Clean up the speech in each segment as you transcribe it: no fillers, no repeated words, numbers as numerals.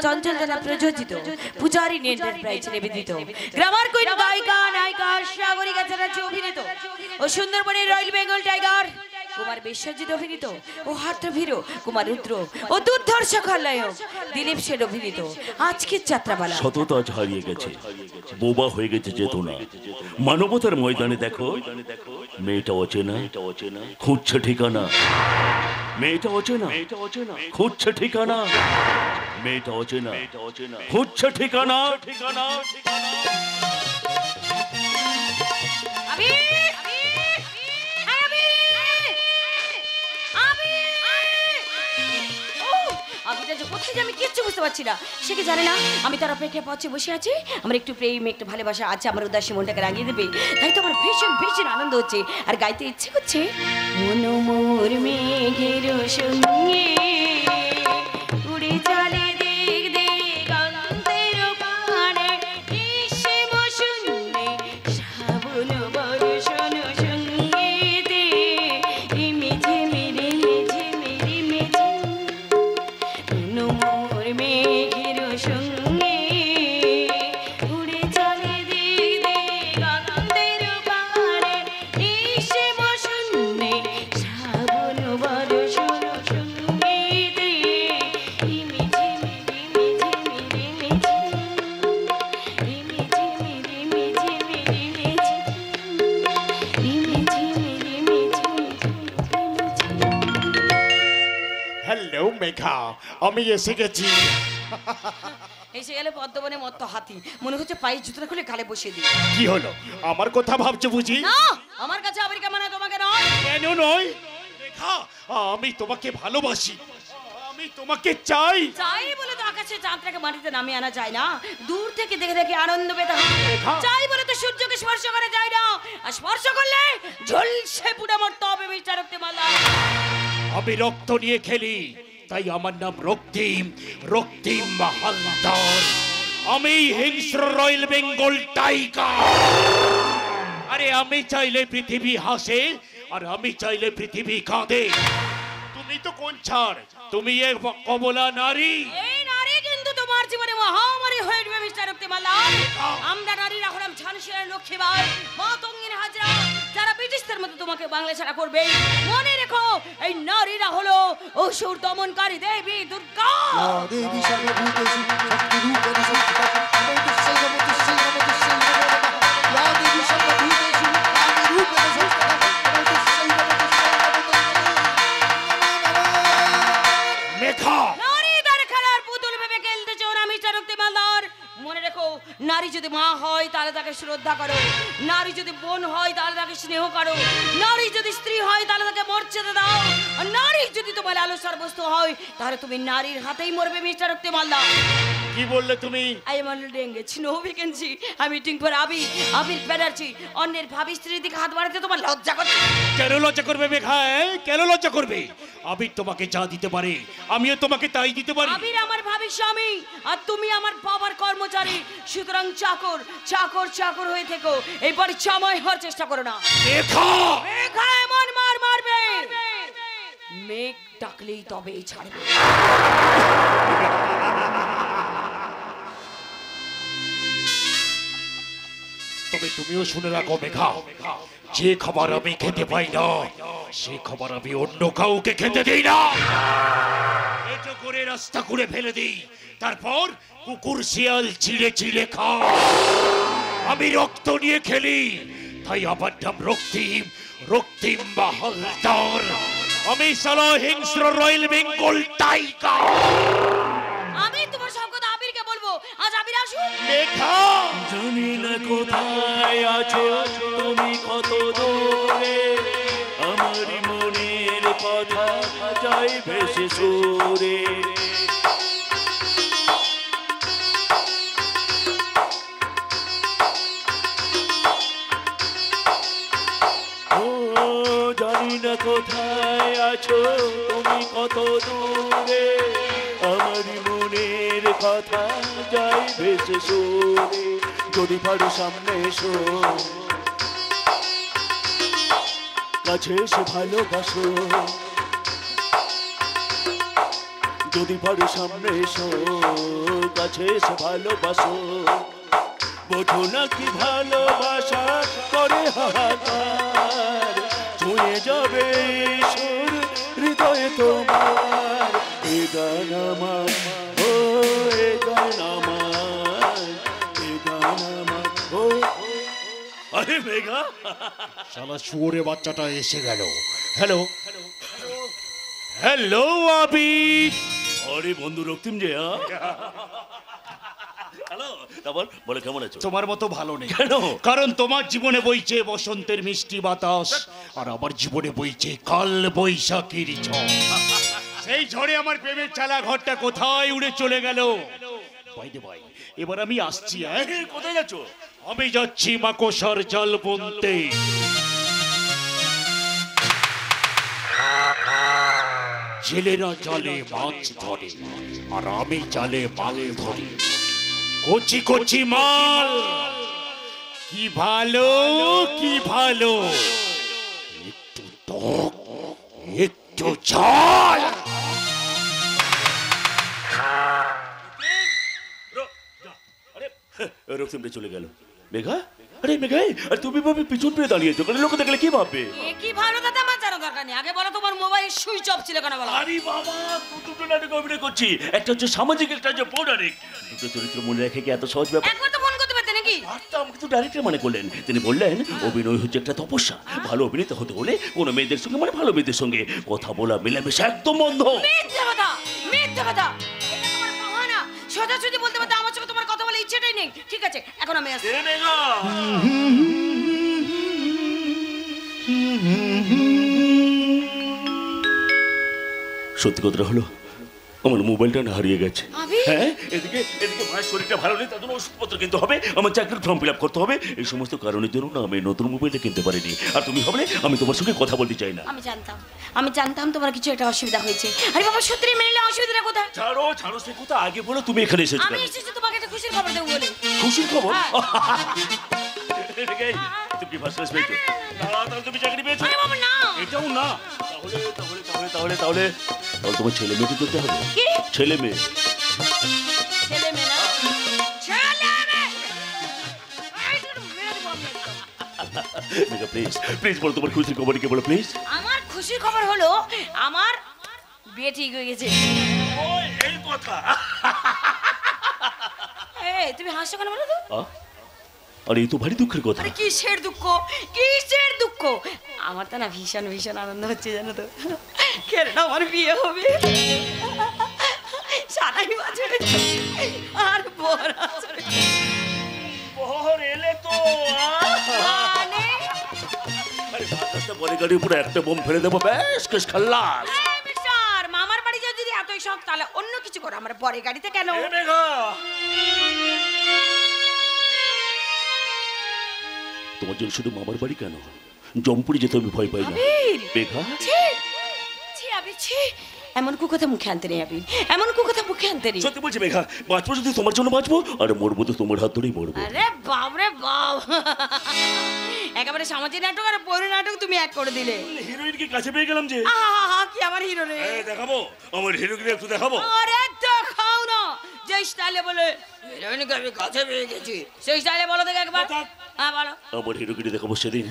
চঞ্চল জানা প্রযোজিত পূজারী এন্টারপ্রাইজ নিবেদিত গ্রামার কুইন গায়িকা নায়িকা সাগরিকা চ্যাটার্জি অভিনীত ও সুন্দরবনের রয়্যাল বেঙ্গল টাইগার কুমার বিশ্বজিৎ অভিনীত ও হাট্টভীরু কুমার রুদ্র ও দুর্ধর্ষ খলনায়ক দিলীপ সেন অভিনীত আজকের যাত্রাপালা সততা হারিয়ে গেছে, বোবা হয়ে গেছে চেতনা। মানবতার ময়দানে দেখো মেয়েটা অচেনা, খুঁজছে ঠিকানা। মেয়েটা অচেনা, খুঁজছে ঠিকানা। মেয়েটা অচেনা, খুঁজছে ঠিকানা। আমি কিচ্ছু বুঝতে পারছি না, সে কি জানে না আমি তার অপেক্ষায় পথে বসে আছি। আমার একটু প্রেম একটু ভালোবাসা আছে, আমার উদাসী মনটাকে রাঙিয়ে দেবে। তাই তো আমার ভীষণ ভীষণ আনন্দ হচ্ছে আর গাইতে ইচ্ছে করছে। মন মোর মেঘের সঙ্গে উড়ে চলে দিক দিগন্তের পানে, এসে বসুনে শ্রাবণ বর্ষণ সঙ্গীতে মেঝে মেরে মেঝে মেরে মেঝে। মন মোর মেঘের সঙ্গে উড়ে চলে দিক দিগন্তের পানে, এসে বসুনে শ্রাবণ বর্ষণ সঙ্গীতে মেঝে মেরে মেঝে মেরে মেঝে। মেঝে মেরে মেঝে মেরে মেঝে। মেঝে মেরে মেঝে মেঝে। হ্যালো মেঘা, আমি এসে গেছি। এসে গেলে পদ্মবনে মত্ত হাতি, মনে হচ্ছে পায়ের জুতোটা খুলে গালে বসিয়ে দিই। কি হলো, আমার কথা ভাবছো বুঝি? না, আমার কাছে আমেরিকা মানে তোমাকে নয়। কেন নয় মেঘা, আমি তোমাকে ভালোবাসি, আমি তোমাকে চাই। চাই বলে তো আকাশে চাঁদটাকে মাটিতে নামিয়ে আনা যায় না, দূর থেকে দেখে দেখে আনন্দ পেতে হয়। চাই বলে তো সূর্যকে স্পর্শ করা যায় না, আর স্পর্শ করলে ঝলসে পুড়ে মরতে হবে মিস্টার রক্তিমালা। আমি রক্ত নিয়ে খেলি, তাই আমার নাম রক্তিম, রক্তিম হালদার। আমি হিংস্র রয়্যাল বেঙ্গল টাইগার। আরে আমি চাইলে পৃথিবী হাসে, আর আমি চাইলে পৃথিবী কাঁদে। তুমি তো কোন ছাড়, তুমি এক কমলা নারী। এই নারী কিন্তু তোমার জীবনে মহামারী হয়ে যাবে মিস্টার রক্তিমালা। আমরা নারীরা হলাম ঝানসির লক্ষ্মীবাই, মাতঙ্গিনী হাজরা, যারা ব্রিটিশদের মতো তোমাকে বাংলা ছাড়া করবে। মনে রেখো, এই নারীরা হলো অসুর দমনকারী দেবী দুর্গা। দেবী সর্বভূতেষু শক্তিরূপেণ সংস্থিতা নমোতুস্যৈ নমোতুস্যৈ নমোতুস্যৈ নমো নমঃ। ইয়া দেবী সর্বভূতেষু কামিরূপেণ সংস্থিতা নমোতুস্যৈ নমোতুস্যৈ নমো নমঃ। মেঘা, নারীদের খেলার পুতুল ভেবে খেলতে চাও না মিস্টার রক্তিমালার। মনে রেখো, নারী যদি মা হয় তাহলে তাকে শ্রদ্ধা করো, নারী যদি বোন হয় তাহলে তাকে স্নেহ করো, নারী যদি স্ত্রী হয় তাহলে তাকে মর্যাদা দাও, আর নারী যদি তোমার আলোচনার বস্তু হয় তাহলে তুমি নারীর হাতেই মরবে মিস্টার রক্তিমালা। কি বললে তুমি? I am only engaged, no vacancy. I'm waiting for আবির ব্যানার্জি। অন্যের ভাবি স্ত্রীর দিকে হাত বাড়াতে তোমার লজ্জা করছে? কেন লজ্জা করবে মেঘা? কেন লজ্জা করবে? আবির তোমাকে যা দিতে পারে আমিও তোমাকে তাই দিতে পারি। আবির আমার ভাবি স্বামী, আর তুমি আমার বাবার কর্মচারী। সুতরাং চাকর চাকর চাকর হয়ে থেকো, এই বাড়ির জামাই হওয়ার চেষ্টা করো না। মেঘা, মেঘা এমন মার মারবে, মেঘ ডাকলেই তবেই ছাড়বে। তবে তুমিও শুনে রাখো মেঘা, যে খাবার আমি খেতে পাই না সে খাবার আমি অন্য কাউকে খেতে দিই না। এটো করে রাস্তা করে ফেলে দিই, তারপর কুকুর শিয়াল চিড়ে চিড়ে খাও। আমি রক্ত নিয়ে খেলি, তাই আমার নাম রক্তিম, রক্তিম হালদার। আমি সালা হিংস্র রয়্যাল বেঙ্গল টাইগার। আমি তোমার সব কথা আবিরকে বলবো, আজ আবির আসুন। মেঘা, জানি না কোথায় আছো তুমি, কত দূরে আমার মনের কথা যাই ভেসে সুরে। ও জানি না কোথায় আছো তুমি, কত দূরে আমার মনের কথা যাই ভেসে সুরে। যদি পারো সামনে এসো, কাছে এসে ভালোবাসো। যদি পারো সামনে এসো, কাছে এসে ভালোবাসো। বোঝো নাকি ভালোবাসা করে হাহাকার, ছুঁয়ে যাবে সুর হৃদয়ে তোমার। এ গান আমার, ও এ গান আমার, এ গান আমার, ও। আরে মেঘা, শালা শুয়োরে বাচ্চাটা এসে গেল। হ্যালো হ্যালো আবির। আরে বন্ধু রক্তিম যে, হ্যালো, তারপর বলে কেমন আছো? তোমার মতো ভালো নেই। কেন? কারণ তোমার জীবনে বইছে বসন্তের মিষ্টি বাতাস, আর আমার জীবনে বইছে কাল বৈশাখীর ঝড়। সেই ঝড়ে আমার প্রেমের চালা ঘরটা কোথায় উড়ে চলে গেল। বাইদে ভাই, এবার আমি আসছি। কোথায় যাচ্ছ? আমি যাচ্ছি মাকসার জাল বুনতে। জেলেরা জালে মাছ ধরে, আর আমি জালে মাল ধরি। কচি কচি মাল, কি ভালো কি ভালো, একটু টক একটু ঝাল। রক্তিমটা চলে গেল। মেঘা, আরে মেঘা, আর তুমি ভাবে পিছন পেয়ে দাঁড়িয়েছো, কারণ লোকে দেখলে কি ভাববে? এ কি ভালো দাদা, আমার জানো দরকার নেই। আগে বলো তোমার মোবাইল সুইচ অফ ছিল কেন বলো? আরে বাবা, দুটো নাটক অভিনয় করছি, একটা হচ্ছে সামাজিক, একটা হচ্ছে পৌরাণিক। দুটো চরিত্র মনে রেখে কি এত সহজ ব্যাপার? একবার তো ফোন করতে পারতে নাকি? পারতাম, কিন্তু ডাইরেক্টর মানে করলেন। তিনি বললেন অভিনয় হচ্ছে একটা তপস্যা, ভালো অভিনেতা হতে হলে কোনো মেয়েদের সঙ্গে, মানে ভালো মেয়েদের সঙ্গে কথা বলা, মেলামেশা একদম বন্ধ। মিথ্যা কথা, মিথ্যা কথা। এটা তোমার বাহানা। সোজাসুজি বলতে পারতে আমার সঙ্গে তোমার কথা বলে ইচ্ছেটাই নেই। ঠিক আছে, এখন আমি আসছি। মেঘা, সত্যি কথাটা হলো, আমার মোবাইলটা না হারিয়ে গেছে। আবির? হ্যাঁ, এদিকে মায়ের শরীরটা ভালো নেই, তার জন্য ওষুধপত্র কিনতে হবে, আমার চাকরির ফর্ম ফিল আপ করতে হবে। এই সমস্ত কারণের জন্য না আমি নতুন মোবাইলটা কিনতে পারিনি। আর তুমি ভাবলে আমি তোমার সঙ্গে কথা বলতে চাই না। আমি জানতাম তোমার কিছু একটা অসুবিধা হয়েছে। আরে বাবা, সত্যি মেনে অসুবিধাটা কোথায়? ছাড়ো ছাড়ো, সে কথা আগে বলো, তুমি এখানে এসেছো আমি কেন? এসেছি তোমাকে একটা খুশির খবর দেবো বলে। খুশির খবর? হ্যাঁ। এই, তুমি কি ফার্স্ট ক্লাস পেয়েছো? না, তাহলে তুমি চাকরি পেয়েছো? আরে বাবা, না। এটাও না। তাহলে তাহলে তাহলে তাহলে তাহলে তাহলে তোমার ছেলে মেয়েকে করতে হবে। কি? ছেলে মেয়ে? ছেলে মেয়ে না? ছেলে মেয়ে। এই তোর মেয়ের বাপ একদম। মেঘা, প্লিজ প্লিজ বলো তোমার খুশির খবর কি, বলো প্লিজ। আমার খুশির খবর হলো আমার বিয়ে ঠিক হয়ে গেছে। ও, এই কথা। এই তুমি হাসছো কেন বলো তো? আরে এই তো ভারী দুঃখের কথা। আরে কিসের দুঃখ, কিসের দুঃখ? আমার তো না ভীষণ ভীষণ আনন্দ হচ্ছে জানো তো। কেন আমার বিয়ে হবে সারাই বছরে আর বড় বহর এলে তো মানে আরে বাতাসটা বলে গাড়ির উপরে একটা বোম ফেলে দেবো, ব্যাস কেস খাল্লাস। এই মিস্টার, মামার বাড়ি যা যদি এতই শখ, তাহলে অন্য কিছু করো, আমার পরে গাড়িতে কেন? এ মেঘা, তোমার জন্য শুধু মামার বাড়ি কেন, জমপুরি যেতে আমি ভয় পাই না। আবির! মেঘা, ছি ছি আবির, ছি। এমন কুকথা মুখে আনতে নেই আবির, এমন কুকথা মুখে আনতে নেই। সত্যি বলছি মেঘা, বাঁচবো যদি তোমার জন্য বাঁচবো, আর মরবো তো তোমার হাত ধরেই মরবো। আরে বাপ রে বাপ, একেবারে সামাজিক নাটক আর পৌর নাটক তুমি এক করে দিলে। হিরোইনকে কাছে পেয়ে গেলাম যে। আহা, কি আমার হিরো রে। দেখাবো আমার হিরোকে একটু দেখাবো। আরে দেখাও না, যে স্টাইলে বলে হিরোইনকে আমি কাছে পেয়ে গেছি, সেই স্টাইলে বলো দেখে একবার। হ্যাঁ বলো। আমার হিরোকে দেখাবো সেদিন,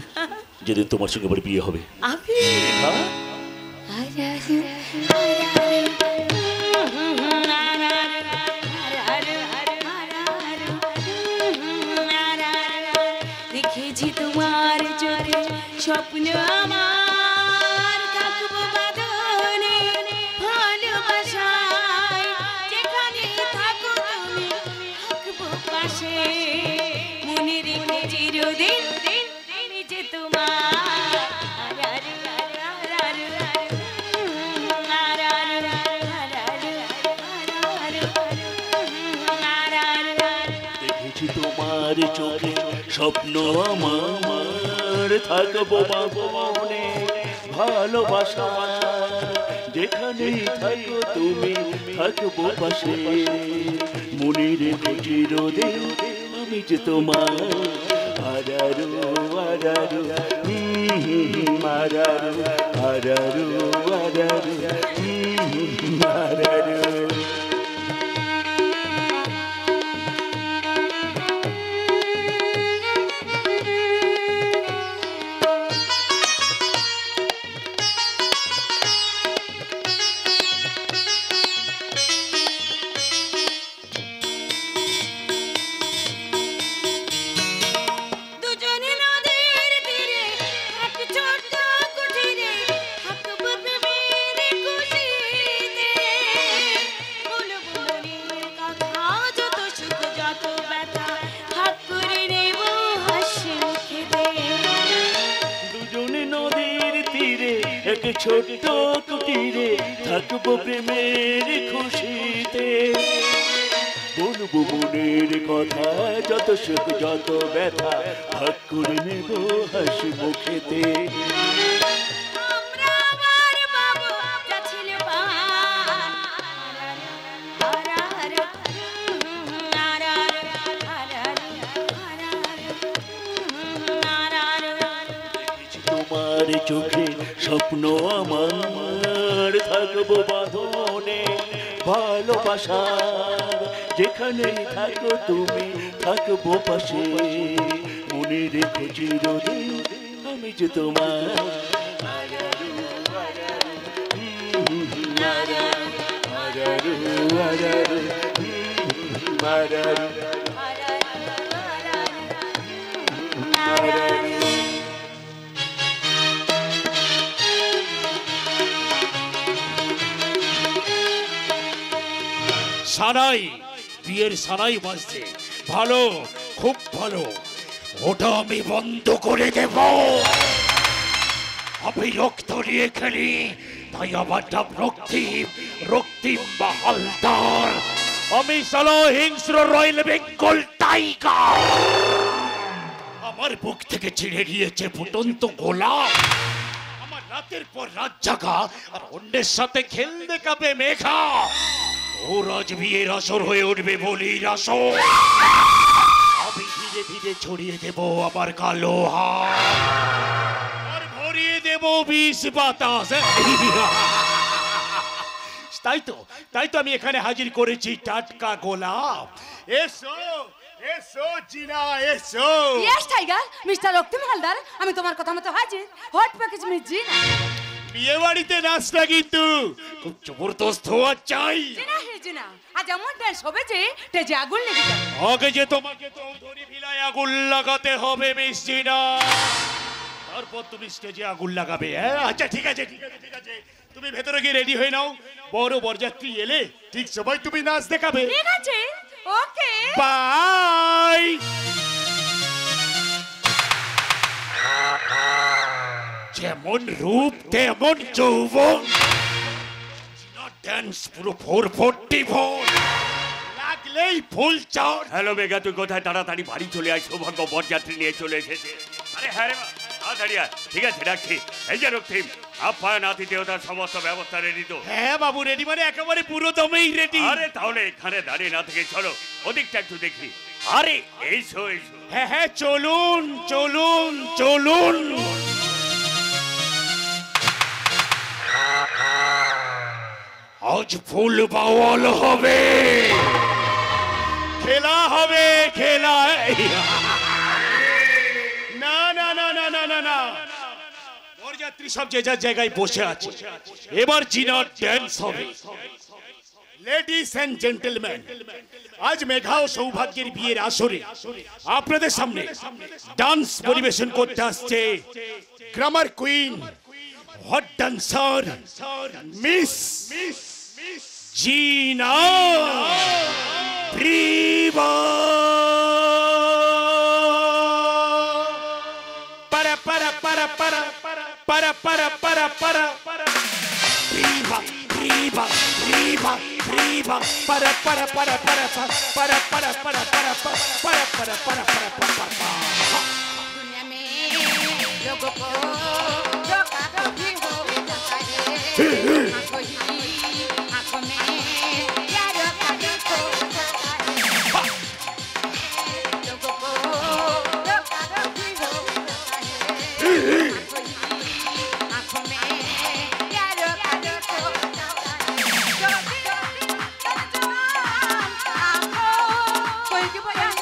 যেদিন তোমার সঙ্গে আমার বিয়ে হবে। আবির, হ্যাঁ? দেখেছি তোমার চোখে স্বপ্ন আমার, থাকবো বাঁধনে ভালোবাসায়, যেখানে থাকো তুমি থাকবো পাশে, মনে রেখে চিরদিন আমি যে তোমার। দেখেছি তোমার চোখে স্বপ্ন আমার, থাকবো বাবনে ভালোবাসা, যেখানেই থাকো তুমি থাকবো পাশে, মনে রেখে চিরদিন আমি যে তোমার। আরারু আরারু আরারু আরারু আরারু আরারু। ছোট্ট কুটিরে থাকবো প্রেমের খুশিতে বলবো মনের কথা যত সুখ যত ব্যথা ভাগ করে নেব হাসি মুখেতে আমরা আবার বাবু যাচ্ছিল তোমার চোখে স্বপ্ন আমার থাকবো বাঁধনে ভালোবাসার যেখানে থাকো তুমি থাকবো পাশে মনে রেখো চিরদিন আমি যে তোমার সানাই বিয়ের সানাই বাজছে ভালো খুব ভালো ওটা আমি বন্ধ করে দেব আমি রক্ত নিয়ে খেলি তাই আমার নাম রক্তিম রক্তিম বা হালদার আমি সালো হিংস্র রয়্যাল বেঙ্গল টাইগার আমার বুক থেকে ছিঁড়ে নিয়েছে ফুটন্ত গোলাপ আমার রাতের পর রাত জাগা আর অন্যের সাথে খেল দেখাবে মেঘা ও রাজ বিয়ের আসর হয়ে উঠবে বলির আসর আমি ধীরে ধীরে ছড়িয়ে দেব আমার কালো হাত ভরিয়ে দেব বিষ বাতাস তাই তো আমি এখানে হাজির করেছি টাটকা গোলাপ এসো এসো জিনা এসো ইয়েস টাইগার মিস্টার রক্তিম হালদার আমি তোমার কথা মতো হাজির হট প্যাকেজ মিস জিনা বিয়ে বাড়িতে নাচটা কিন্তু খুব জবরদস্ত হওয়া চাই জিনা হে জিনা আজ এমন ডান্স হবে যে তেজে আগুন লেগে যাবে আগে যে তোমাকে চৌধুরী ভিলায় আগুন লাগাতে হবে মিস জিনা তারপর তুমি স্টেজে আগুন লাগাবে হ্যাঁ আচ্ছা ঠিক আছে তুমি ভেতরে গিয়ে রেডি হয়ে নাও বড় বরযাত্রী এলে ঠিক সময় তুমি নাচ দেখাবে ঠিক আছে ওকে বাই যেমন রূপ তেমন যৌবন ডান্স পুরো 444 লাগলেই ফুল চাউন হ্যালো মেঘা তুই কোথায় তাড়াতাড়ি বাড়ি চলে আয় সৌভাগ্য বরযাত্রী নিয়ে চলে এসেছে আরে হ্যাঁ রে তাড়াতাড়ি আয় ঠিক আছে রাখছি এই যে রক্তিম আপ্যায়ন আতিথেয়তার সমস্ত ব্যবস্থা রেডি তো হ্যাঁ বাবু রেডি মানে একেবারে পুরো দমেই রেডি আরে তাহলে এখানে দাঁড়িয়ে না থেকে চলো ওদিকটা একটু দেখি আরে এসো এসো হ্যাঁ হ্যাঁ চলুন চলুন চলুন আজ ফুল বাওয়াল হবে খেলা হবে খেলা না না না না না না না বরযাত্রী সব যে যার জায়গায় বসে আছে এবার জিনার ড্যান্স হবে লেডিস এন্ড জেন্টলম্যান আজ মেঘা ও সৌভাগ্যের বিয়ের আসরে আপনাদের সামনে ডান্স পরিবেশন করতে আসছে grammar queen hot dancer miss জিনা প্রিভা para para para para para para para para priva priva priva priva para para para para para para para para para para para para दुनिया में लोगों को धोखा धोखी हो जाता है आंखों में यारों का देखो जाता है लोगों को धोखा धोखी हो जाता है आंखों में यारों का देखो जाता है कोई की बयान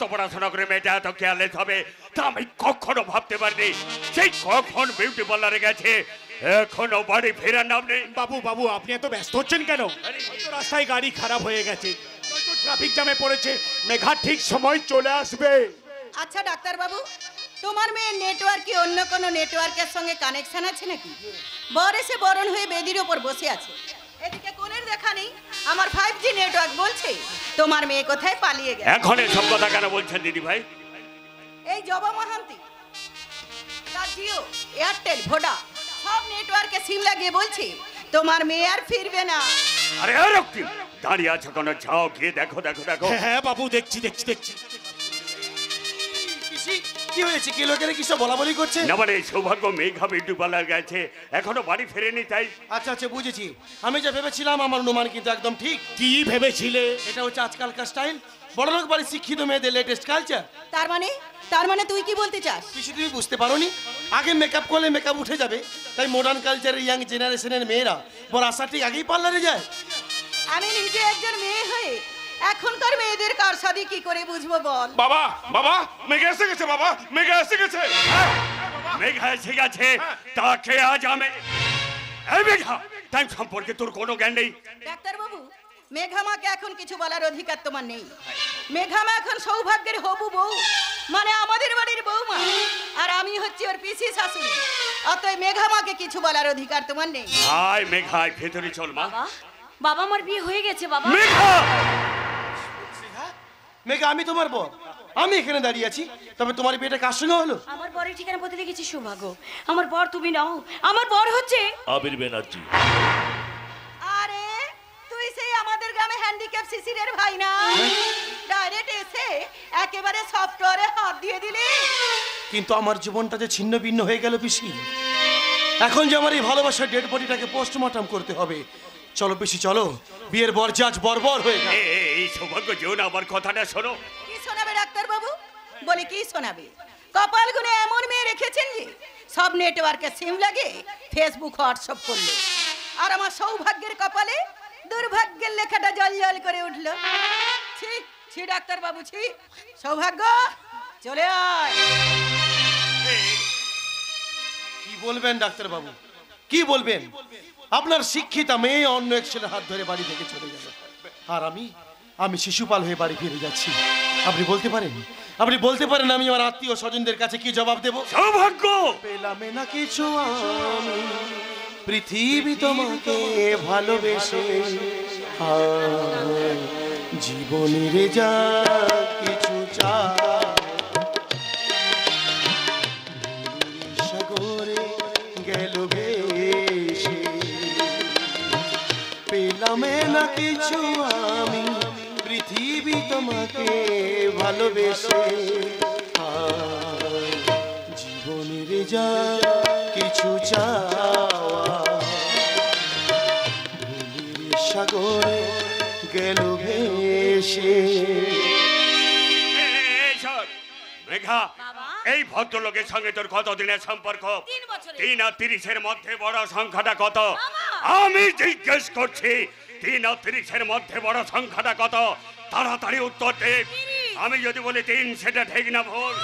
এত পড়াশোনা করে মেয়েটা এত কেয়ারলেস হবে তা আমি কখনো ভাবতে পারিনি। সেই কখন বিউটি পার্লারে গেছে, এখনো বাড়ি ফেরার নাম নেই। বাবু বাবু আপনি এত ব্যস্ত হচ্ছেন কেন? হয়তো রাস্তায় গাড়ি খারাপ হয়ে গেছে, হয়তো ট্রাফিক জ্যামে পড়েছে। মেঘা ঠিক সময় চলে আসবে। আচ্ছা ডাক্তার বাবু, তোমার মেয়ের নেটওয়ার্ক কি অন্য কোনো নেটওয়ার্কের সঙ্গে কানেকশন আছে নাকি? বর এসে বরণ হয়ে বেদির ওপর বসে আছে, এদিকে কোণের দেখা নেই। আমার 5G নেটওয়ার্ক বলছে তোমার মেয়ে কোথায় পালিয়ে গেছে। এখন এসব কথা কেন বলছেন দিদি ভাই? এই জবা মহান্তি তার জিও, এয়ারটেল, ভোডা সব নেটওয়ার্কে সিম লাগিয়ে বলছে তোমার মেয়ে আর ফিরবে না। আরে রক্তিম, দাঁড়িয়ে আছো কোনো? যাও গিয়ে দেখো দেখো দেখো। হ্যাঁ বাবু, দেখছি দেখছি দেখছি। কি হয়েছে? কি লোকেরা কি সব বলা বলি করছে? না মানে সৌভাগ্য মেঘা বিউটি পার্লার গেছে, এখনো বাড়ি ফেরেনি তাই। আচ্ছা আচ্ছা বুঝেছি। আমি যা ভেবেছিলাম আমার অনুমান কিন্তু একদম ঠিক। কি ভেবেছিলে? এটা হচ্ছে আজকালকার স্টাইল, বড়লোক বাড়ি শিক্ষিত মেয়েদের লেটেস্ট কালচার। তার মানে তুই কি বলতে চাস? কিছু তুমি বুঝতে পারোনি? আগে মেকআপ করলে মেকআপ উঠে যাবে, তাই মডার্ন কালচারের ইয়াং জেনারেশনের মেয়েরা বড় আশা ঠিক আগেই পার্লারে যায়। আমি নিজে একজন মেয়ে হয়ে এখনকার মেয়েদের কার সাথে কি করে বুঝবো বল? বাবা বাবা মেঘা এসে গেছে, বাবা মেঘা এসে গেছে। মেঘা এসে গেছে, তাকে আজ আমি এই মেঘা টাইম সম্পর্কে তোর কোনো জ্ঞান নেই। ডাক্তার বাবু, মেঘামাকে এখন কিছু বলার অধিকার তোমার নেই। মেঘামা এখন সৌভাগ্যের হবু বউ, মানে আমাদের বাড়ির বউমা, আর আমি হচ্ছি ওর পিসি শাশুড়ি। অতএব মেঘামাকে কিছু বলার অধিকার তোমার নেই। আয় মেঘা, আয় ভেতরে চল মা। বাবা বাবা আমার বিয়ে হয়ে গেছে বাবা। মেঘা মেঘা, আমি তোমার বর, আমি এখানে দাঁড়িয়ে আছি, তবে তোমার বিয়েটা কার সঙ্গে হলো? আমার বরের ঠিকানা বদলে গেছে সৌভাগ্য। আমার বর তুমি নাও, আমার বর হচ্ছে আবির ব্যানার্জি। আরে তুই সেই আমাদের গ্রামে হ্যান্ডিক্যাপ শিশিরের ভাই না? ডাইরেক্ট এসে একেবারে সফটওয়্যারে হাত দিয়ে দিলি। কিন্তু আমার জীবনটা যে ছিন্ন ভিন্ন হয়ে গেল পিসি। এখন যে আমার এই ভালোবাসার ডেড বডিটাকে পোস্টমর্টম করতে হবে। চলো পিসি চলো, বিয়ের বরযাত্রী বর্বর হয়ে গেল। এই সৌভাগ্য যেও না, আমার কথাটা শোনো। কি শোনাবে ডাক্তার বাবু? বলে কি শোনাবে? কপাল গুনে এমন মেয়ে রেখেছেন যে সব নেটওয়ার্কে সিম লাগে ফেসবুক হোয়াটসঅ্যাপ করলো, আর আমার সৌভাগ্যের কপালে দুর্ভাগ্যের লেখাটা জল জল করে উঠলো। ছি ছি ডাক্তার বাবু ছি। সৌভাগ্য চলে আয়। কি বলবেন ডাক্তার বাবু, কি বলবেন? আপনার শিক্ষিতা মেয়ে অন্য এক ছেলের হাত ধরে বাড়ি থেকে চলে গেল, আর আমি শিশুপাল হয়ে বাড়ি ফিরে যাচ্ছি। আপনি বলতে পারেন আমি আমার আত্মীয় স্বজনদের কাছে কি জবাব দেব? সৌভাগ্য পেলাম না কিছু আমি পৃথিবী তোমাকে ভালোবেসে, জীবনের যা কিছু সাগরে গেল ভেসে, পেলাম না কিছু আমি পৃথিবী তোমাকে ভালোবেসে, জীবনের যা কিছু চাওয়া ভুলির সাগরে গেল ভেসে। মেঘা, বাবা। এই ভদ্রলোকের সঙ্গে তোর কতদিনের সম্পর্ক? 3 বছরের। 3 আর 30-এর মধ্যে বড় সংখ্যাটা কত? বাবা। আমি জিজ্ঞেস করছি 3 আর 30-এর মধ্যে বড় সংখ্যাটা কত? তাড়াতাড়ি উত্তর দে। আমি যদি বলি 3, সেটা ঠিক না ভুল?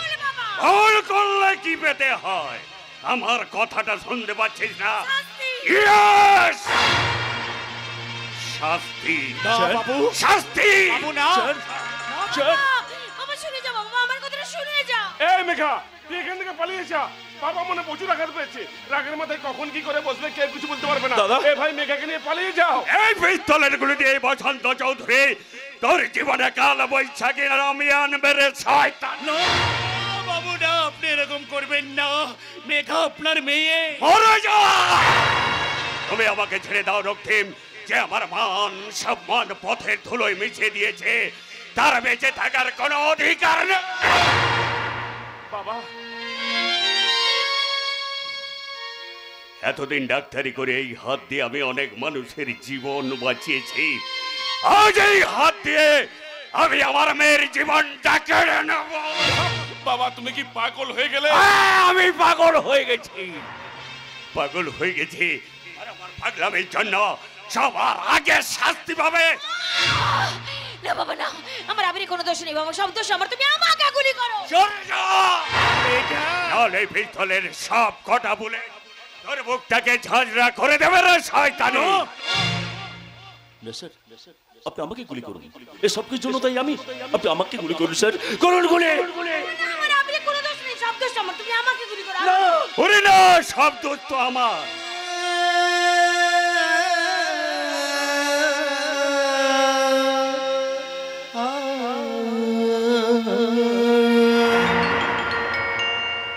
ভুল করলে কি পেতে হয়? আমার কথাটা শুনতে পাচ্ছিস না? Yes! শাস্তি। না বাবু, শাস্তি। বাবু না। বাবা শুনে যাও বাবা, আমার কথাটা শুনে যাও। এই মেঘা তুই এখান থেকে পালিয়ে যা। বাবা মনে প্রচুর আঘাত পেয়েছে, রাগের মাথায় কখন কি করে বসবে কেউ কিছু বলতে পারবে না। এ ভাই মেঘাকে নিয়ে পালিয়ে যাও। এই পিস্তলের গুলি দিয়ে বসন্ত চৌধুরী তোর জীবনে কাল বৈশাখী রমিয়ান বেড়ে শয়তান। বাবু না, আপনি এরকম করবেন না। মেঘা আপনার মেয়ে। মরে যা। তুমি আমাকে ছেড়ে দাও রক্তিম। যে আমার মান সম্মান পথের ধুলোয় মিশিয়ে দিয়েছে তার বেঁচে থাকার কোনো অধিকার নেই। বাবা এতদিন ডাক্তারি করে এই হাত দিয়ে আমি অনেক মানুষের জীবন বাঁচিয়েছি, আজ এই হাত দিয়ে আমি আমার মেয়ের জীবনটা কেড়ে নেব। বাবা তুমি কি পাগল হয়ে গেলে? আমি পাগল হয়ে গেছি, পাগল হয়ে গেছি। আর আমার পাগলামির জন্য সবার আগে শাস্তি পাবে। না বাবা না, আমার আবিরের কোনো দোষ নেই বাবা, সব দোষ আমার, তুমি আমাকে গুলি করো। নালে পিস্তলের সব কটা বলে তোর বুকটাকে ঝাঁঝরা করে দেবে রে শয়তানি। না স্যার, আপনি আমাকে গুলি করুন, এ সব কিছুর জন্য তাই আমি, আপনি আমাকে গুলি করুন স্যার, করুন গুলি। আমার আবিরের কোনো দোষ নেই, সব দোষ আমার, তুমি আমাকে গুলি করো। ওরে না, সব দোষ তো আমার।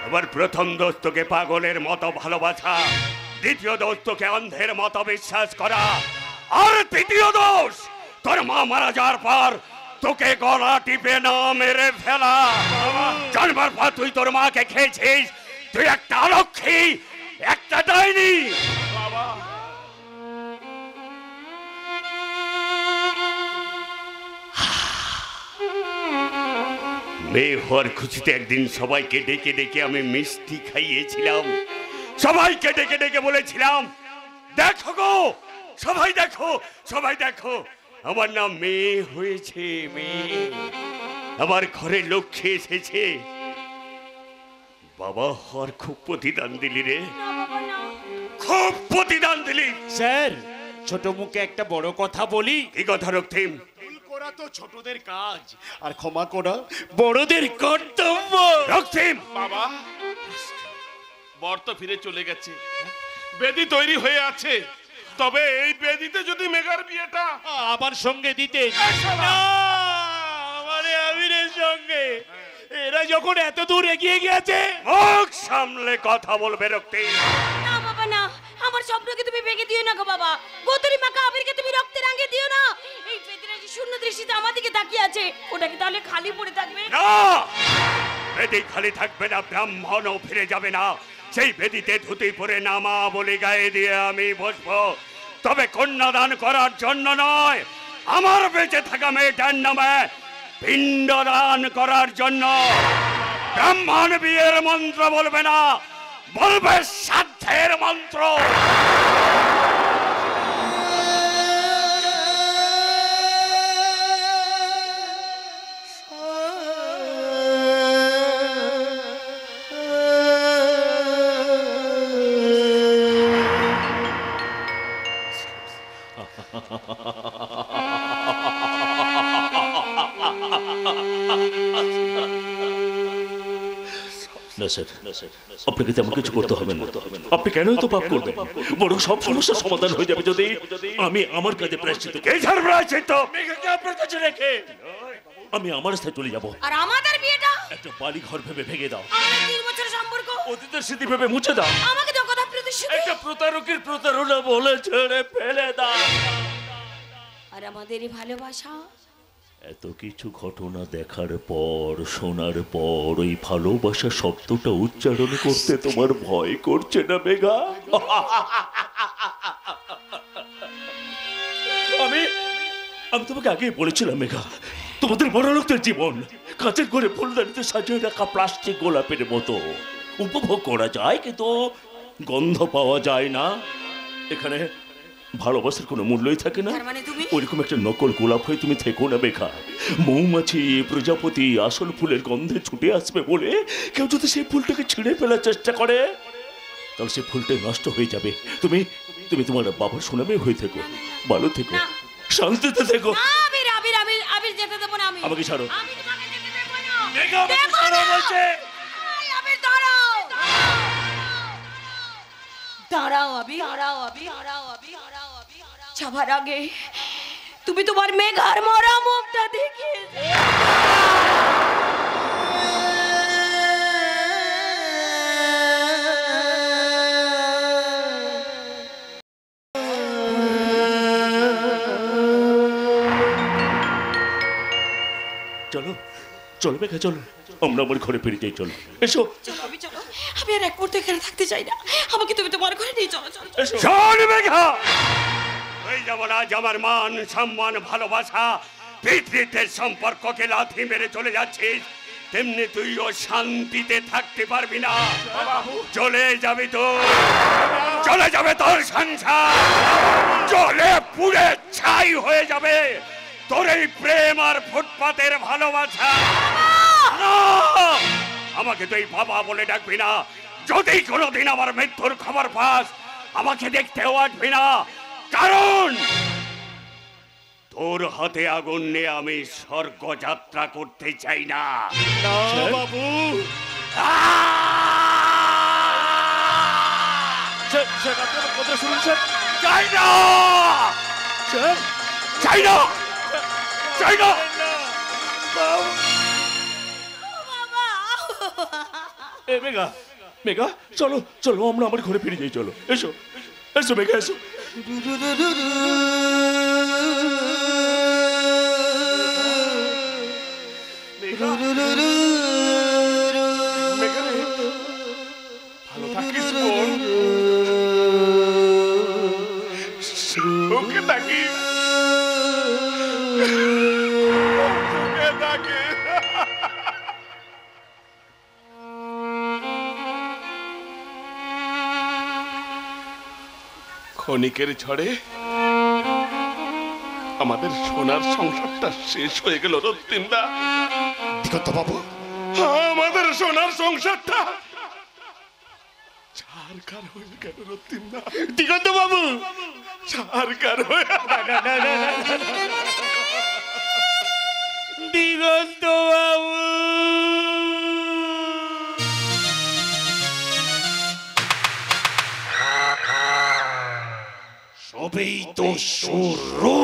আমার প্রথম দোষ তোকে পাগলের মতো ভালোবাসা, দ্বিতীয় দোষ তোকে অন্ধের মতো বিশ্বাস করা, আর তৃতীয় দোষ তোর মা মারা যাওয়ার পর তোকে গলা টিপে না মেরে ফেলা। জন্মের পর তুই তোর মাকে খেয়েছিস, তুই একটা অলক্ষী, একটা ডাইনি। মেয়ে হওয়ার খুশিতে একদিন সবাইকে ডেকে ডেকে আমি মিষ্টি খাইয়েছিলাম, সবাইকে ডেকে ডেকে বলেছিলাম, দেখো গো সবাই দেখো, সবাই দেখো আমার নাম মেয়ে হয়েছে, মেয়ে আমার ঘরে লক্ষ্মী এসেছে। বাবা হওয়ার খুব প্রতিদান দিলি রে, খুব প্রতিদান দিলি। স্যার, ছোট মুখে একটা বড় কথা বলি। কি কথা রক্তিম? ভুল করা তো ছোটদের কাজ, আর ক্ষমা করা বড়দের কর্তব্য। রক্তিম, বাবা, বর তো ফিরে চলে গেছে, বেদি তৈরি হয়ে আছে, তবে এই বেদিতে যদি মেঘার বিয়েটা আমার সঙ্গে দিতে না, আমারে আমিরের সঙ্গে, এরা যখন এত দূর এগিয়ে গেছে। মুখ সামলে কথা বলবে রক্তিম। না বাবা না, আমার স্বপ্নকে তুমি ভেঙে দিও না গো বাবা, গোতরি মাকা আবিরকে তুমি রক্তে রাঙিয়ে দিও না। এই বেদিরা যে শূন্য দৃষ্টিতে আমার দিকে তাকিয়ে আছে, ওটা কি তাহলে খালি পড়ে থাকবে? না, বেদি খালি থাকবে না, ব্রাহ্মণও ফিরে যাবে না। সেই বেদিতে ধুতি পরে নামা বলে গায়ে দিয়ে আমি বসবো, তবে কন্যাদান করার জন্য নয়, আমার বেঁচে থাকা মেয়েটার নামে পিণ্ডদান করার জন্য। ব্রাহ্মণ বিয়ের মন্ত্র বলবে না, বলবে সাধ্যের মন্ত্র। না স্যার, আপনাকে তেমন কিছু করতে হবে না, আপনি কেনই তো পাপ করবেন, বরং সব সমস্যার সমাধান হয়ে যাবে যদি আমি আমার কাজে প্রায়শ্চিত্ত করি। মেঘাকে আপনার কাছে রেখে আমি আমার স্থায় চলে যাব। আর আমাদের বিয়েটা একটা বাড়ি ঘর ভেবে ভেঙে দাও, আমাদের 3 বছরের সম্পর্ক অতীতের স্মৃতি ভেবে মুছে দাও, আমাকে তো কথা প্রতিশ্রুতি, একটা প্রতারকের প্রতারণা বলে ছেড়ে ফেলে দাও। আর আমাদের এই ভালোবাসা। এত কিছু ঘটনা দেখার পর, শোনার পর, ওই ভালোবাসা শব্দটা উচ্চারণ করতে তোমার ভয় করছে না মেঘা? আমি তোমাকে আগেই বলেছিলাম মেঘা, তোমাদের বড় লোকদের জীবন কাঁচের করে ফুলদানিতে সাজিয়ে রাখা প্লাস্টিক গোলাপের মতো, উপভোগ করা যায় কিন্তু গন্ধ পাওয়া যায় না। এখানে ভালোবাসার কোনো মূল্যই থাকে না। মানে তুমি ওইরকম একটা নকল গোলাপ হয়ে তুমি থেকো না মেঘা। মৌমাছি, প্রজাপতি আসল ফুলের গন্ধে ছুটে আসবে বলে কেউ যদি সেই ফুলটাকে ছিঁড়ে ফেলার চেষ্টা করে, তাহলে সেই ফুলটা নষ্ট হয়ে যাবে। তুমি তুমি তোমার বাবার সুনামে হয়ে থেকো, ভালো থেকো, শান্তিতে থেকো। আবির আবির আবির আবির যেতে দেব না আমি। আমাকে ছাড়ো। আমি তোমাকে যেতে দেব না। মেঘা, আমাকে ছাড়ো বলছে। আবির দাঁড়াও। দাঁড়াও আবির, দাঁড়াও আবির, দাঁড়াও আবির, দাঁড়াও আবির। যাবার আগে তুমি তোমার মেঘার মরা মুখটা দেখিয়েছে। চলো চলো মেঘা, চলো আমরা আমার ঘরে ফিরে যাই। চলো, এসো। চলো আমি, চলো আমি আর এক মুহূর্ত এখানে থাকতে চাই না, আমাকে তুমি তোমার ঘরে নিয়ে চলো। চলো এসো। শোন মেঘা, ওই যেমন আজ আমার মান সম্মান ভালোবাসা পিতৃত্বের সম্পর্ককে লাথি মেরে চলে যাচ্ছিস, তেমনি তুইও শান্তিতে থাকতে পারবি না। চলে যাবি তো, চলে যাবে তোর সংসার, চলে পুড়ে ছাই হয়ে যাবে। তোর এই প্রেম আর ফুটপাতের ভালোবাসা না! আমাকে তুই বাবা বলে ডাকবি না। যদি কোনোদিন আমার মৃত্যুর খবর পাস, আমাকে দেখতেও আসবি না, কারণ তোর হাতে আগুন নিয়ে আমি স্বর্গ যাত্রা করতে চাই না। বাবু আপনার কথা শুনুন স্যার। চাই না, স্যার চাই না, চাই না। এ মেঘা, মেঘা চলো চলো আমরা আমার ঘরে ফিরে যাই, চলো এসো এসো মেঘা এসো। ভালো থাকিস বোন, সুখে থাকিস, সুখে থাকিস। ক্ষণিকের ঝড়ে আমাদের সোনার সংসারটা শেষ হয়ে গেল রক্তিমদা। দিগন্ত বাবু, আমাদের সোনার সংসারটা ছারখার হয়ে গেল রক্তিমদা। দিগন্ত বাবু ছারখার হয়ে দিগন্ত বাবু সবেই তো শুরু।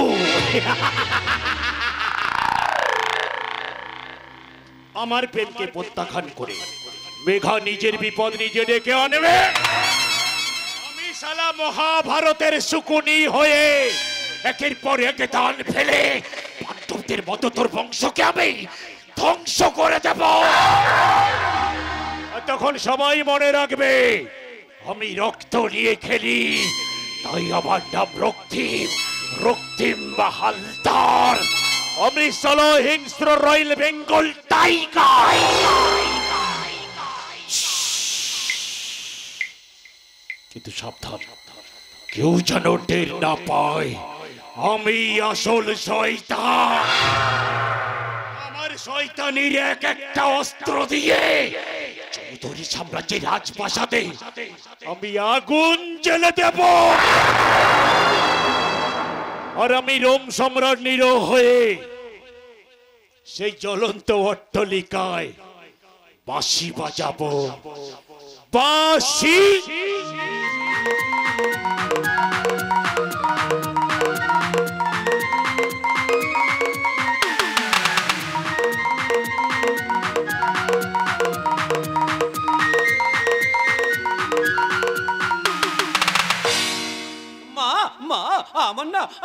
আমার প্রেমকে প্রত্যাখ্যান করে মেঘা নিজের বিপদ নিজে ডেকে আনবে। আমি শালা মহাভারতের শকুনি হয়ে একের পর এক দান ফেলে পাণ্ডবদের মতো তোর বংশকে আমি ধ্বংস করে দেব। তখন সবাই মনে রাখবে আমি রক্ত নিয়ে খেলি, তাই আমার নাম রক্তিম, রক্তিম বা হালদার। আমি চলো হিংস্র রয়্যাল বেঙ্গল টাইগার। কিন্তু সাবধান, কেউ যেন টের না পায় আমি আসল শয়তান। আমার শয়তানির এক একটা অস্ত্র দিয়ে চৌধুরী সাম্রাজ্যের রাজপ্রাসাদে আমি আগুন জ্বেলে দেব। আর আমি রোম সম্রাট নিরো হয়ে সেই জ্বলন্ত অট্টালিকায় বাঁশি বাজাবো, বাঁশি।